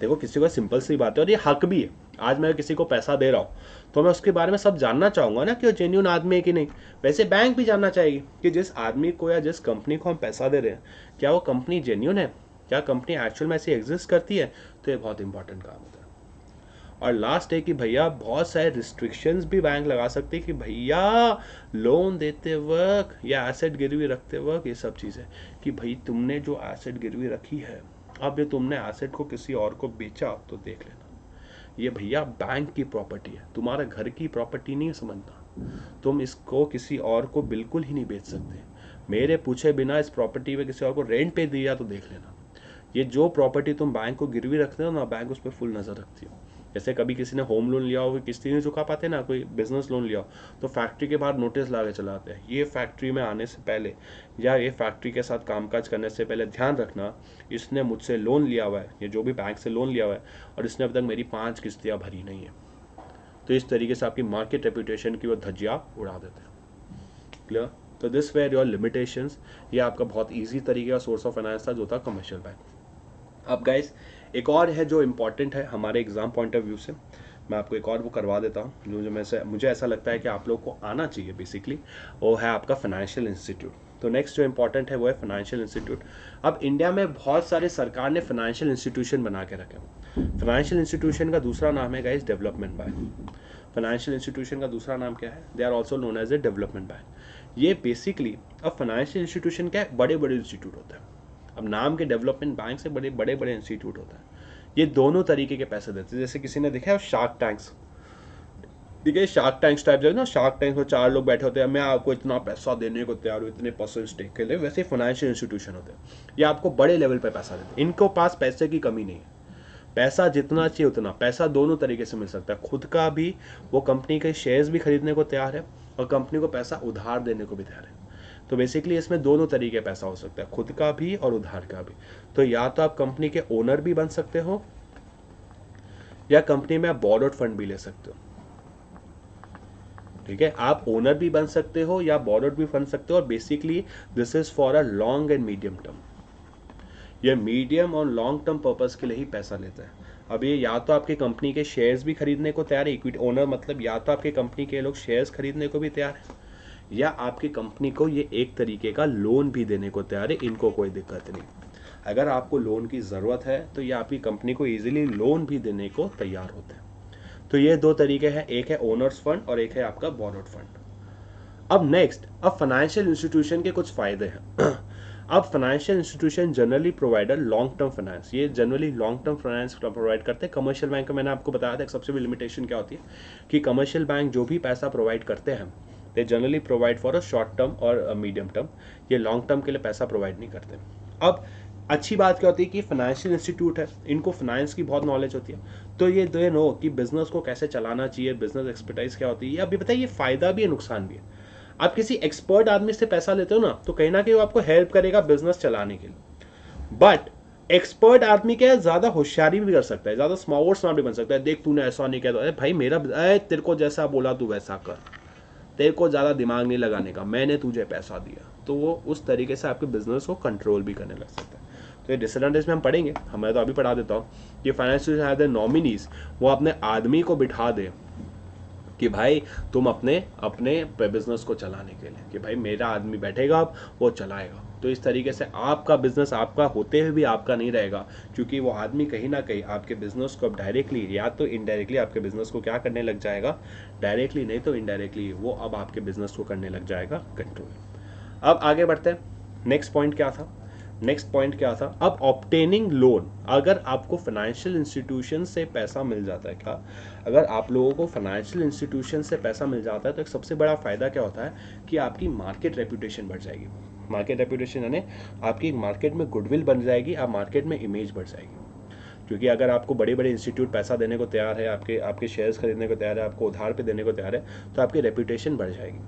देखो किसी को सिंपल सी बात है, और ये हक भी है। आज मैं किसी को पैसा दे रहा हूँ तो मैं उसके बारे में सब जानना चाहूँगा ना कि वो जेन्युइन आदमी है कि नहीं। वैसे बैंक भी जानना चाहेगी कि जिस आदमी को या जिस कंपनी को हम पैसा दे रहे हैं, क्या वो कंपनी जेन्युइन है, क्या कंपनी एक्चुअल में ऐसी एग्जिस्ट करती है। तो ये बहुत इंपॉर्टेंट काम होता है। और लास्ट है कि भैया बहुत सारे रिस्ट्रिक्शंस भी बैंक लगा सकते हैं कि भैया लोन देते वक्त या एसेट गिरवी रखते वक्त ये सब चीज़ें, कि भाई तुमने जो एसेट गिरवी रखी है, अब ये तुमने एसेट को किसी और को बेचा तो देख लेना, ये भैया बैंक की प्रॉपर्टी है, तुम्हारा घर की प्रॉपर्टी नहीं समझना। तुम इसको किसी और को बिल्कुल ही नहीं बेच सकते। मेरे पूछे बिना इस प्रॉपर्टी में किसी और को रेंट पे दिया तो देख लेना। ये जो प्रॉपर्टी तुम बैंक को गिरवी रखते हो ना, बैंक उस पर फुल नज़र रखती हो। जैसे कभी किसी ने होम लोन लिया हो, किस्ती नहीं चुका पाते ना, कोई बिजनेस लोन लिया हो, तो फैक्ट्री के बाहर नोटिस ला के चलाते हैं, ये फैक्ट्री में आने से पहले या ये फैक्ट्री के साथ कामकाज करने से पहले ध्यान रखना, इसने मुझसे लोन लिया हुआ है, ये जो भी बैंक से लोन लिया हुआ है, और इसने अब तक मेरी 5 किस्तियाँ भरी नहीं है। तो इस तरीके से आपकी मार्केट रेपुटेशन की वो धज्जियाँ उड़ा देते हैं। क्लियर? तो दिस वेयर योर लिमिटेशंस। ये आपका बहुत ईजी तरीके का सोर्स ऑफ फाइनेंस था जो था कमर्शियल बैंक। अब गाइस एक और है जो इम्पॉर्टेंट है हमारे एग्जाम पॉइंट ऑफ व्यू से, मैं आपको एक और वो करवा देता हूँ जो मुझे ऐसा लगता है कि आप लोग को आना चाहिए बेसिकली, वो है आपका फाइनेंशियल इंस्टीट्यूट। तो नेक्स्ट जो इंपॉर्टेंट है वो है फाइनेंशियल इंस्टीट्यूट। अब इंडिया में बहुत सारे सरकार ने फाइनेंशियल इंस्टीट्यूशन बना के रखे हैं। फाइनेंशियल इंस्टीट्यूशन का दूसरा नाम है guys development bank. Financial institution का दूसरा नाम क्या है? They are also known as a development bank. ये बेसिकली अब फाइनेंशियल इंस्टीट्यूशन क्या है, बड़े बड़े इंस्टीट्यूट होता है। अब नाम के डेवलपमेंट बैंक से बड़े बड़े इंस्टीट्यूट होता है। ये दोनों तरीके के पैसे देते हैं। जैसे किसी ने देखा है शार्क टैंक्स, ठीक है, शार्क टैंक्स टाइप जो है ना, शार्क टैंक में 4 लोग बैठे होते हैं, मैं आपको इतना पैसा देने को तैयार हूँ, इतने % स्टेक के लिए। वैसे फाइनेंशियल इंस्टीट्यूशन होते हैं, ये आपको बड़े लेवल पे पैसा देते हैं, इनको पास पैसे की कमी नहीं है। पैसा जितना चाहिए उतना, पैसा दोनों तरीके से मिल सकता है, खुद का भी, वो कंपनी के शेयर्स भी खरीदने को तैयार है और कंपनी को पैसा उधार देने को भी तैयार है। तो बेसिकली इसमें दोनों तरीके पैसा हो सकता है, खुद का भी और उधार का भी। तो या तो आप कंपनी के ओनर भी बन सकते हो या कंपनी में आप बोरोड फंड भी ले सकते हो। ठीक है, आप ओनर भी बन सकते हो या बोरोड भी बन सकते हो। और basically this is for a long and medium term, ये मीडियम और लॉन्ग टर्म पर्पस के लिए ही पैसा लेता है। अब ये या तो आपकी कंपनी के शेयर्स भी खरीदने को तैयार है, इक्विटी ओनर मतलब या तो आपकी कंपनी के लोग शेयर्स खरीदने को भी तैयार है या आपकी कंपनी को ये एक तरीके का लोन भी देने को तैयार है, इनको कोई दिक्कत नहीं। अगर आपको लोन की ज़रूरत है तो ये आपकी कंपनी को ईजिली लोन भी देने को तैयार होते हैं। तो ये दो तरीके हैं, एक है ओनर्स फंड और एक है आपका बोरोड फंड। अब नेक्स्ट, अब फाइनेंशियल इंस्टीट्यूशन के कुछ फायदे हैं। अब financial institution generally provider long term finance, ये generally long term finance provide करते हैं। कमर्शियल बैंक का मैंने आपको बताया था एक सबसे बड़ी लिमिटेशन क्या होती है कि कमर्शियल बैंक जो भी पैसा प्रोवाइड करते हैं they generally provide for a short term और मीडियम टर्म, ये लॉन्ग टर्म के लिए पैसा प्रोवाइड नहीं करते। अब अच्छी बात क्या होती है कि फाइनेंशियल इंस्टीट्यूट है, इनको फाइनेंस की बहुत नॉलेज होती है, तो ये दे नो कि बिजनेस को कैसे चलाना चाहिए, बिजनेस एक्सपर्टाइज क्या होती है। अभी बताइए, ये फायदा भी है नुकसान भी है। आप किसी एक्सपर्ट आदमी से पैसा लेते हो ना, तो कहीं ना कहीं वो आपको हेल्प करेगा बिजनेस चलाने के लिए, बट एक्सपर्ट आदमी क्या है, ज्यादा होशियारी भी कर सकता है, ज्यादा स्मार्ट भी बन सकता है। देख तूने ऐसा नहीं किया, अरे भाई मेरा तेरे को जैसा बोला तू वैसा कर, तेरे को ज़्यादा दिमाग नहीं लगाने का, मैंने तुझे पैसा दिया, तो वो उस तरीके से आपके बिजनेस को कंट्रोल भी करने लग सकता है। तो ये डिसएडवांटेज में हम पढ़ेंगे, मैं तो अभी पढ़ा देता हूँ कि फाइनेंशियल नॉमिनीज वो अपने आदमी को बिठा दे कि भाई तुम अपने बिजनेस को चलाने के लिए, कि भाई मेरा आदमी बैठेगा अब वो चलाएगा। तो इस तरीके से आपका बिजनेस आपका होते हुए भी आपका नहीं रहेगा, क्योंकि वो आदमी कहीं ना कहीं आपके बिजनेस को अब डायरेक्टली या तो इनडायरेक्टली आपके बिजनेस को क्या करने लग जाएगा, डायरेक्टली नहीं तो इनडायरेक्टली वो अब आपके बिजनेस को करने लग जाएगा कंट्रोल। अब आगे बढ़ते हैं, नेक्स्ट पॉइंट क्या था। अब ऑब्टेनिंग लोन, अगर आपको फाइनेंशियल इंस्टीट्यूशन से पैसा मिल जाता है, क्या अगर आप लोगों को फाइनेंशियल इंस्टीट्यूशन से पैसा मिल जाता है तो एक सबसे बड़ा फायदा क्या होता है कि आपकी मार्केट रेपुटेशन बढ़ जाएगी। मार्केट रेपुटेशन यानी आपकी मार्केट में गुडविल बन जाएगी, आप मार्केट में इमेज बढ़ जाएगी। क्योंकि अगर आपको बड़े बड़े इंस्टीट्यूट पैसा देने को तैयार है, आपके शेयर्स खरीदने को तैयार है, आपको उधार पे देने को तैयार है, तो आपकी रेपुटेशन बढ़ जाएगी।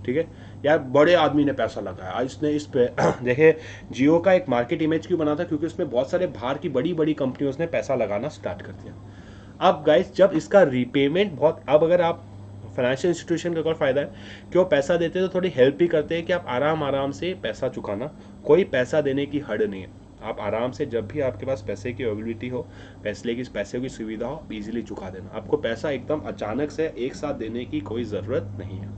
ठीक है यार, बड़े आदमी ने पैसा लगाया, इसने इस पे देखे जियो का एक मार्केट इमेज क्यों बना था, क्योंकि उसमें बहुत सारे बाहर की बड़ी बड़ी कंपनियों ने पैसा लगाना स्टार्ट कर दिया। अब गाइस, जब इसका रीपेमेंट बहुत, अब अगर आप फाइनेंशियल इंस्टीट्यूशन का और फायदा है कि वो पैसा देते हैं तो थोड़ी हेल्प भी करते हैं कि आप आराम से पैसा चुकाना, कोई पैसा देने की हद नहीं है, आप आराम से जब भी आपके पास पैसे की अवेलेबिलिटी हो, पैसे की सुविधा हो, इजीली चुका देना। आपको पैसा एकदम अचानक से एक साथ देने की कोई ज़रूरत नहीं है।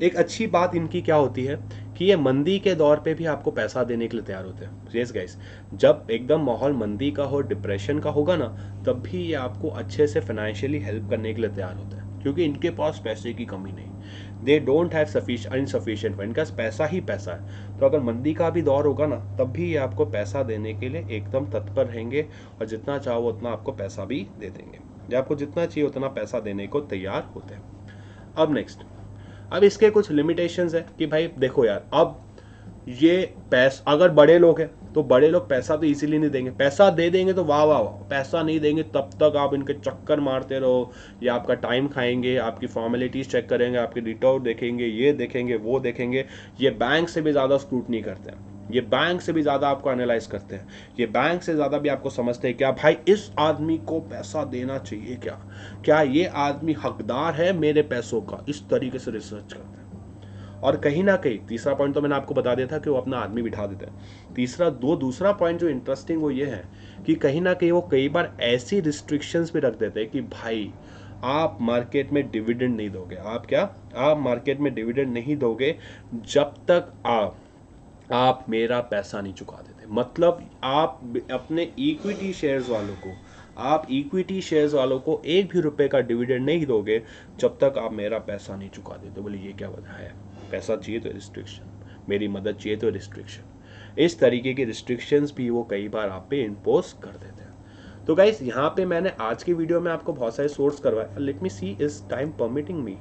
एक अच्छी बात इनकी क्या होती है कि ये मंदी के दौर पे भी आपको पैसा देने के लिए तैयार होते हैं। यस गाइस, जब एकदम माहौल मंदी का हो, डिप्रेशन का होगा ना, तब भी ये आपको अच्छे से फाइनेंशियली हेल्प करने के लिए तैयार होते हैं, क्योंकि इनके पास पैसे की कमी नहीं, they don't have insufficient fund, इनका पैसा ही पैसा है। तो अगर मंदी का भी दौर होगा ना, तब भी ये आपको पैसा देने के लिए एकदम तत्पर रहेंगे और जितना चाहो उतना आपको पैसा भी दे देंगे, या आपको जितना चाहिए उतना पैसा देने को तैयार होते हैं। अब नेक्स्ट, अब इसके कुछ लिमिटेशंस है कि भाई देखो यार, अब ये पैसा अगर बड़े लोग हैं तो बड़े लोग पैसा तो इजीली नहीं देंगे, पैसा दे देंगे तो वाह वाह वाह, पैसा नहीं देंगे तब तक आप इनके चक्कर मारते रहो, या आपका टाइम खाएंगे, आपकी फॉर्मेलिटीज चेक करेंगे, आपके रिटर्न देखेंगे, ये देखेंगे वो देखेंगे। ये बैंक से भी ज़्यादा स्क्रूटनी करते हैं, ये बैंक से भी ज़्यादा आपको एनालाइज करते हैं, ये बैंक से ज़्यादा भी आपको समझते हैं क्या भाई इस आदमी को पैसा देना चाहिए, क्या ये आदमी हकदार है मेरे पैसों का, इस तरीके से रिसर्च करते हैं। और कहीं ना कहीं तीसरा पॉइंट तो मैंने आपको बता दिया था कि वो अपना आदमी बिठा देते हैं। दूसरा पॉइंट जो इंटरेस्टिंग वो ये है कि कहीं ना कहीं वो कई बार ऐसी रिस्ट्रिक्शंस भी रख देते हैं कि भाई आप मार्केट में डिविडेंड नहीं दोगे, आप मार्केट में डिविडेंड नहीं दोगे जब तक आप मेरा पैसा नहीं चुका देते। मतलब आप अपने इक्विटी शेयर्स वालों को एक भी रुपए का डिविडेंड नहीं दोगे जब तक आप मेरा पैसा नहीं चुका देते। बोले ये क्या वजह है, पैसा चाहिए तो रिस्ट्रिक्शन, मेरी मदद चाहिए तो रिस्ट्रिक्शन, इस तरीके की रिस्ट्रिक्शंस भी वो कई बार आप पे इम्पोज कर देते हैं। तो गाइस, यहाँ पे मैंने आज की वीडियो में आपको बहुत सारे सोर्स करवाए, let me see is time permitting me.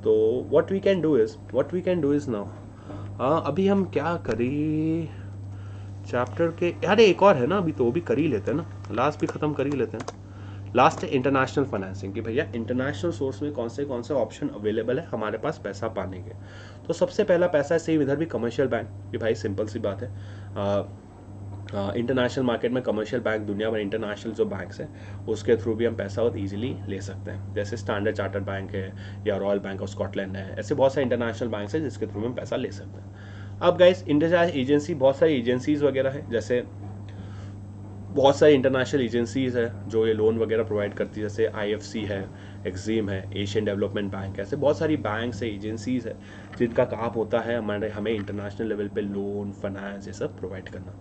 तो what we can do is now, अभी हम क्या करें, चैप्टर के यार एक और है ना, अभी तो वो भी कर ही लेते हैं ना, लास्ट भी खत्म कर ही लेते हैं। लास्ट है इंटरनेशनल फाइनेंसिंग कि भैया इंटरनेशनल सोर्स में कौन से ऑप्शन अवेलेबल है हमारे पास पैसा पाने के। तो सबसे पहला पैसा है सेम इधर भी कमर्शियल बैंक, कि भाई सिंपल सी बात है, इंटरनेशनल मार्केट में कमर्शियल बैंक दुनिया भर इंटरनेशनल जो बैंक्स हैं उसके थ्रू भी हम पैसा बहुत ईजिली ले सकते हैं, जैसे स्टैंडर्ड चार्टर्ड बैंक है या रॉयल बैंक ऑफ स्कॉटलैंड है, ऐसे बहुत सारे इंटरनेशनल बैंक्स हैं जिसके थ्रू हम पैसा ले सकते हैं। अब गाइस इंटरनेशनल एजेंसी, बहुत सारी एजेंसीज वगैरह है, जैसे बहुत सारी इंटरनेशनल एजेंसीज है जो ये लोन वगैरह प्रोवाइड करती है, जैसे IFC है, एक्सिम है, एशियन डेवलपमेंट बैंक है, ऐसे बहुत सारी बैंक्स है, एजेंसीज है जिनका काम होता है हमें इंटरनेशनल लेवल पे लोन फाइनेंस ये सब प्रोवाइड करना।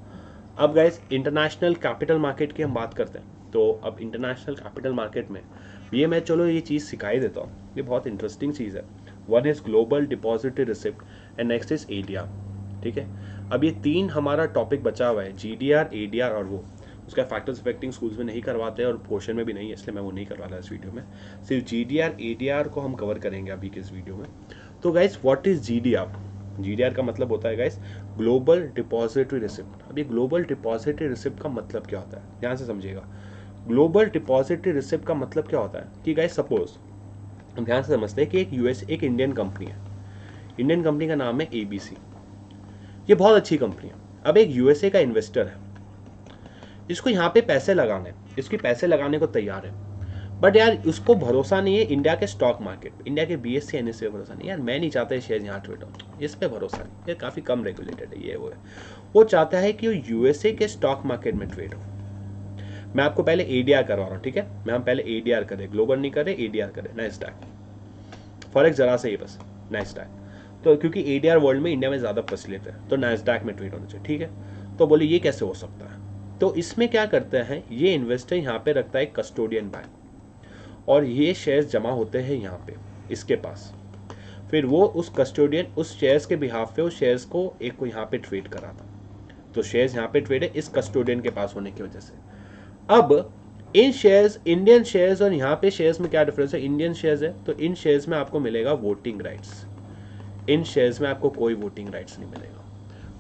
अब गाइस इंटरनेशनल कैपिटल मार्केट की हम बात करते हैं, तो अब इंटरनेशनल कैपिटल मार्केट में ये मैं चलो ये चीज़ सिखाई देता हूँ, ये बहुत इंटरेस्टिंग चीज़ है। One is global depository receipt and next is ADR, ठीक है। अब ये तीन हमारा टॉपिक बचा हुआ है, GDR, ADR और वो उसका फैक्टर्स अफेक्टिंग स्कूल्स में नहीं करवाते और क्वेश्चन में भी नहीं है, इसलिए मैं वो नहीं करवा रहा इस वीडियो में। सिर्फ GDR ADR को हम कवर करेंगे अभी के इस वीडियो में। तो guys what is GDR? GDR का मतलब होता है गाइस ग्लोबल डिपॉजिटरी रिसिप्ट। अब ये ग्लोबल डिपॉजिटरी रिसिप्ट का मतलब क्या होता है, ध्यान से समझिएगा। ग्लोबल डिपॉजिटरी रिसिप्ट का मतलब क्या होता है कि गाइस सपोज हम ध्यान से समझते हैं कि एक इंडियन कंपनी है, इंडियन कंपनी का नाम है ABC, ये बहुत अच्छी कंपनी है। अब एक USA का इन्वेस्टर है, इसको यहाँ पे पैसे लगाने, इसकी पैसे लगाने को तैयार है, बट यार उसको भरोसा नहीं है इंडिया के स्टॉक मार्केट, इंडिया के BSE NSE पे भरोसा नहीं, यार मैं नहीं चाहता शेयर यहाँ ट्रेड हो, इस पे भरोसा नहीं, ये काफ़ी कम रेगुलेटेड है, ये वो है। वो चाहता है कि वो USA के स्टॉक मार्केट में ट्रेड हो। मैं आपको पहले ADR करवा रहा हूँ, ठीक है, मैं हम पहले ADR करें, ग्लोबल नहीं करें, ADR करें, नैस्डैक फॉरेक्स जरा से ही बस नैस्डैक, तो क्योंकि ADR वर्ल्ड में इंडिया में ज़्यादा प्रचलित है तो नैस्डैक में ट्रेड होना चाहिए, ठीक है। तो बोले ये कैसे हो सकता है, तो इसमें क्या करते हैं ये इन्वेस्टर यहाँ पे रखता है कस्टोडियन बैंक, और ये शेयर्स जमा होते हैं यहाँ पे इसके पास, फिर वो उस कस्टोडियन उस शेयर्स के बिहाफ पे उस शेयर्स को एक को यहाँ पे ट्रेड कराता, तो शेयर्स यहाँ पे ट्रेड है इस कस्टोडियन के पास होने की वजह से। अब इन शेयर्स, इंडियन शेयर्स और यहाँ पे शेयर्स में क्या डिफरेंस है, इंडियन शेयर्स है तो इन शेयर्स में आपको मिलेगा वोटिंग राइट्स, इन शेयर्स में आपको कोई वोटिंग राइट्स नहीं मिलेगा।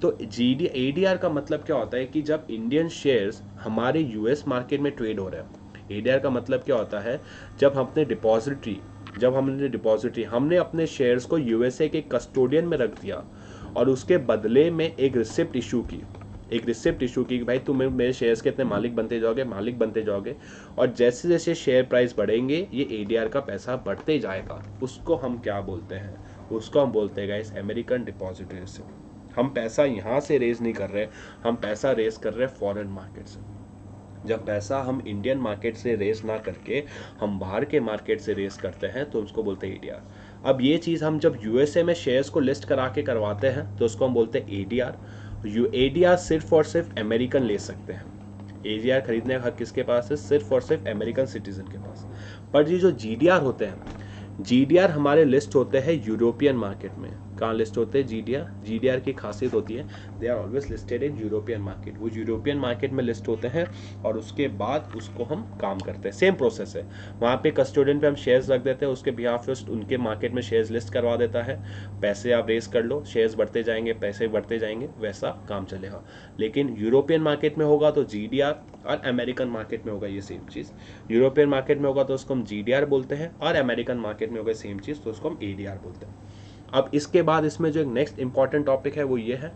तो ADR का मतलब क्या होता है कि जब इंडियन शेयर्स हमारे US मार्केट में ट्रेड हो रहे हैं, ADR का मतलब क्या होता है जब हमने अपने शेयर्स को USA के कस्टोडियन में रख दिया और उसके बदले में एक रिसिप्ट इशू की कि भाई तुम मेरे शेयर्स के इतने मालिक बनते जाओगे और जैसे जैसे शेयर प्राइस बढ़ेंगे ये ADR का पैसा बढ़ते जाएगा, उसको हम क्या बोलते हैं, उसको हम बोलते हैं गाइस अमेरिकन डिपॉजिटरी रिसिप्ट। हम पैसा यहाँ से रेज नहीं कर रहे, हम पैसा रेज कर रहे हैं फॉरेन मार्केट से। जब पैसा हम इंडियन मार्केट से रेस ना करके हम बाहर के मार्केट से रेस करते हैं तो उसको बोलते हैं ADR। अब ये चीज़ हम जब USA में शेयर्स को लिस्ट करा के करवाते हैं तो उसको हम बोलते हैं ADR। ADR सिर्फ और सिर्फ अमेरिकन ले सकते हैं, ADR खरीदने का हक किसके पास है, सिर्फ और सिर्फ अमेरिकन सिटीजन के पास। पर ये जो GDR होते हैं, GDR हमारे लिस्ट होते हैं यूरोपियन मार्केट में। कहाँ लिस्ट होते हैं GDR की खासियत होती है they are always listed in European market, वो यूरोपियन मार्केट में लिस्ट होते हैं और उसके बाद उसको हम काम करते हैं। सेम प्रोसेस है, वहाँ पे कस्टोडियन पे हम शेयर्स रख देते हैं, उसके बिहाफ पे उनके मार्केट में शेयर्स लिस्ट करवा देता है, पैसे आप रेस कर लो, शेयर्स बढ़ते जाएंगे, पैसे बढ़ते जाएंगे, वैसा काम चलेगा। लेकिन यूरोपियन मार्केट में होगा तो GDR और अमेरिकन मार्केट में होगा ये सेम चीज़, यूरोपियन मार्केट में होगा तो उसको हम GDR बोलते हैं और अमेरिकन मार्केट में होगा सेम चीज़ तो उसको हम ADR बोलते हैं। अब इसके बाद इसमें जो एक नेक्स्ट इंपॉर्टेंट टॉपिक है वो ये है,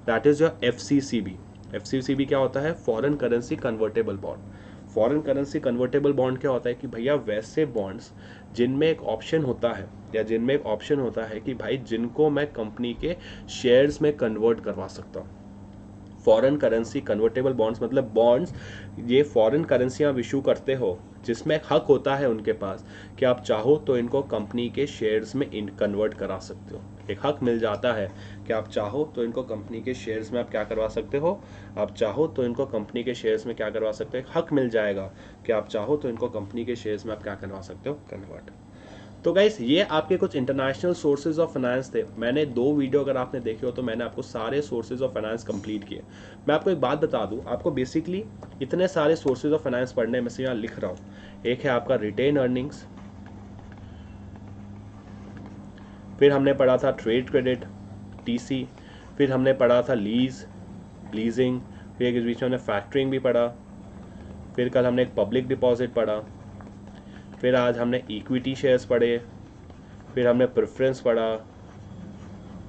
दैट इज योर FCCB क्या होता है, foreign currency convertible bond. Foreign currency convertible bond क्या होता है कि भैया वैसे बॉन्ड्स जिनमें एक ऑप्शन होता है कि भाई जिनको मैं कंपनी के शेयर्स में कन्वर्ट करवा सकता हूँ। फॉरेन करेंसी कन्वर्टेबल बॉन्ड्स मतलब बॉन्ड्स, ये फॉरेन करेंसी आप इशू करते हो जिसमें हक होता है उनके पास कि आप चाहो तो इनको कंपनी के शेयर्स में कन्वर्ट करा सकते हो। एक हक मिल जाता है कि आप चाहो तो इनको कंपनी के शेयर्स में आप क्या करवा सकते हो, आप चाहो तो इनको कंपनी के शेयर्स में क्या करवा सकते हो, हक मिल जाएगा कि आप चाहो तो इनको कंपनी के शेयर्स में आप क्या करवा सकते हो, कन्वर्ट। तो गाइस ये आपके कुछ इंटरनेशनल सोर्सेज ऑफ फाइनेंस थे। मैंने 2 वीडियो अगर आपने देखे हो तो मैंने आपको सारे सोर्सेज ऑफ फाइनेंस कंप्लीट किए। मैं आपको एक बात बता दूं, आपको बेसिकली इतने सारे सोर्सेज ऑफ फाइनेंस पढ़ने में से यहाँ लिख रहा हूँ। एक है आपका रिटेन अर्निंग्स, फिर हमने पढ़ा था ट्रेड क्रेडिट TC, फिर हमने पढ़ा था लीजिंग, फिर इस बीच में हमने फैक्टरिंग भी पढ़ा, फिर कल हमने एक पब्लिक डिपॉजिट पढ़ा, फिर आज हमने इक्विटी शेयर्स पढ़े, फिर हमने प्रेफरेंस पढ़ा,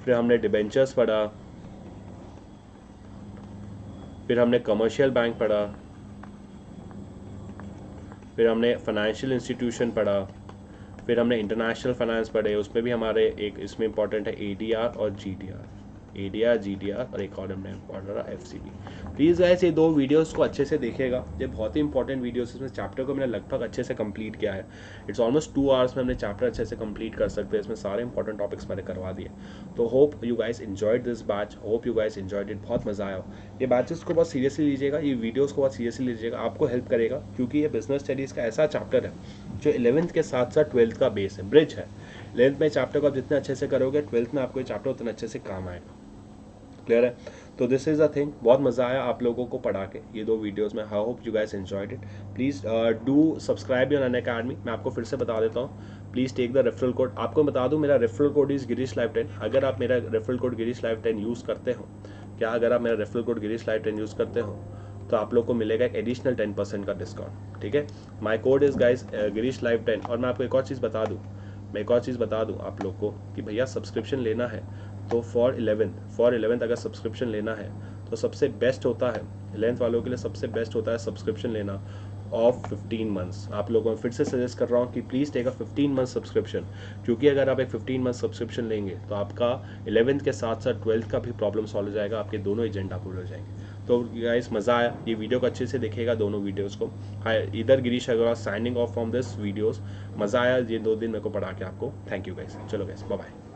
फिर हमने डिबेंचर्स पढ़ा, फिर हमने कमर्शियल बैंक पढ़ा, फिर हमने फाइनेंशियल इंस्टीट्यूशन पढ़ा, फिर हमने इंटरनेशनल फाइनेंस पढ़े, उसमें भी हमारे एक इसमें इंपॉर्टेंट है ADR और GDR, ADR GDR और एक और हमने पढ़ा FCB। प्लीज़ गाइस ये 2 वीडियोस को अच्छे से देखिएगा, ये बहुत ही इंपॉर्टेंट वीडियोस। इसमें चैप्टर को मैंने लगभग अच्छे से कंप्लीट किया है। इट्स ऑलमोस्ट 2 आवर्स में हमने चैप्टर अच्छे से कंप्लीट कर सकते हैं। इसमें सारे इंपॉर्टेंट टॉपिक्स मैंने करवा दिए। तो hope you guys enjoyed this batch, hope you guys enjoyed it. बहुत मज़ा आया। ये बैचेस को बहुत सीरियसली लीजिएगा, ये वीडियोज़ को बहुत सीरियसली लीजिएगा, आपको हेल्प करेगा, क्योंकि ये बिजनेस स्टडीज़ का ऐसा चैप्टर है जो 11th के साथ साथ 12th का बेस है, ब्रिज है। 11th में चैप्टर को आप जितने अच्छे से करोगे 12th में आपको ये चैप्टर उतना अच्छे से काम आएगा। क्लियर है? तो दिस इज़ अ थिंग। बहुत मज़ा आया आप लोगों को पढ़ा के ये 2 वीडियोस में। I hope you guys enjoyed it. Please do subscribe on Unacademy. मैं आपको फिर से बता देता हूँ, please take the referral code. आपको बता दूँ, मेरा referral code is Girish live 10। अगर आप मेरा referral code Girish live 10 use करते हो, क्या अगर आप मेरा referral code Girish live 10 use करते हो तो आप लोग को मिलेगा एक एडिशनल 10% का डिस्काउंट। ठीक है, my code is guys Girish live 10। और मैं आपको एक और चीज़ बता दूँ आप लोग को कि भैया सब्सक्रिप्शन लेना है तो फॉर 11th अगर सब्सक्रिप्शन लेना है तो सबसे बेस्ट होता है 11th वालों के लिए, सबसे बेस्ट होता है सब्सक्रिप्शन लेना ऑफ 15 मंथ्स। आप लोगों को फिर से सजेस्ट कर रहा हूँ कि please take a 15 month subscription, क्योंकि अगर आप एक 15 मंथ सब्सक्रिप्शन लेंगे तो आपका 11th के साथ साथ 12th का भी प्रॉब्लम सॉल्व हो जाएगा, आपके दोनों एजेंडा पूरे हो जाएंगे। तो गाइस मज़ा आया, ये वीडियो को अच्छे से देखिएगा, दोनों वीडियोस को। हाय, इधर Girish Agarwal signing off from this videos. मज़ा आया ये 2 दिन मेरे को पढ़ा के आपको। Thank you guys. चलो गाइस, बाय बाय।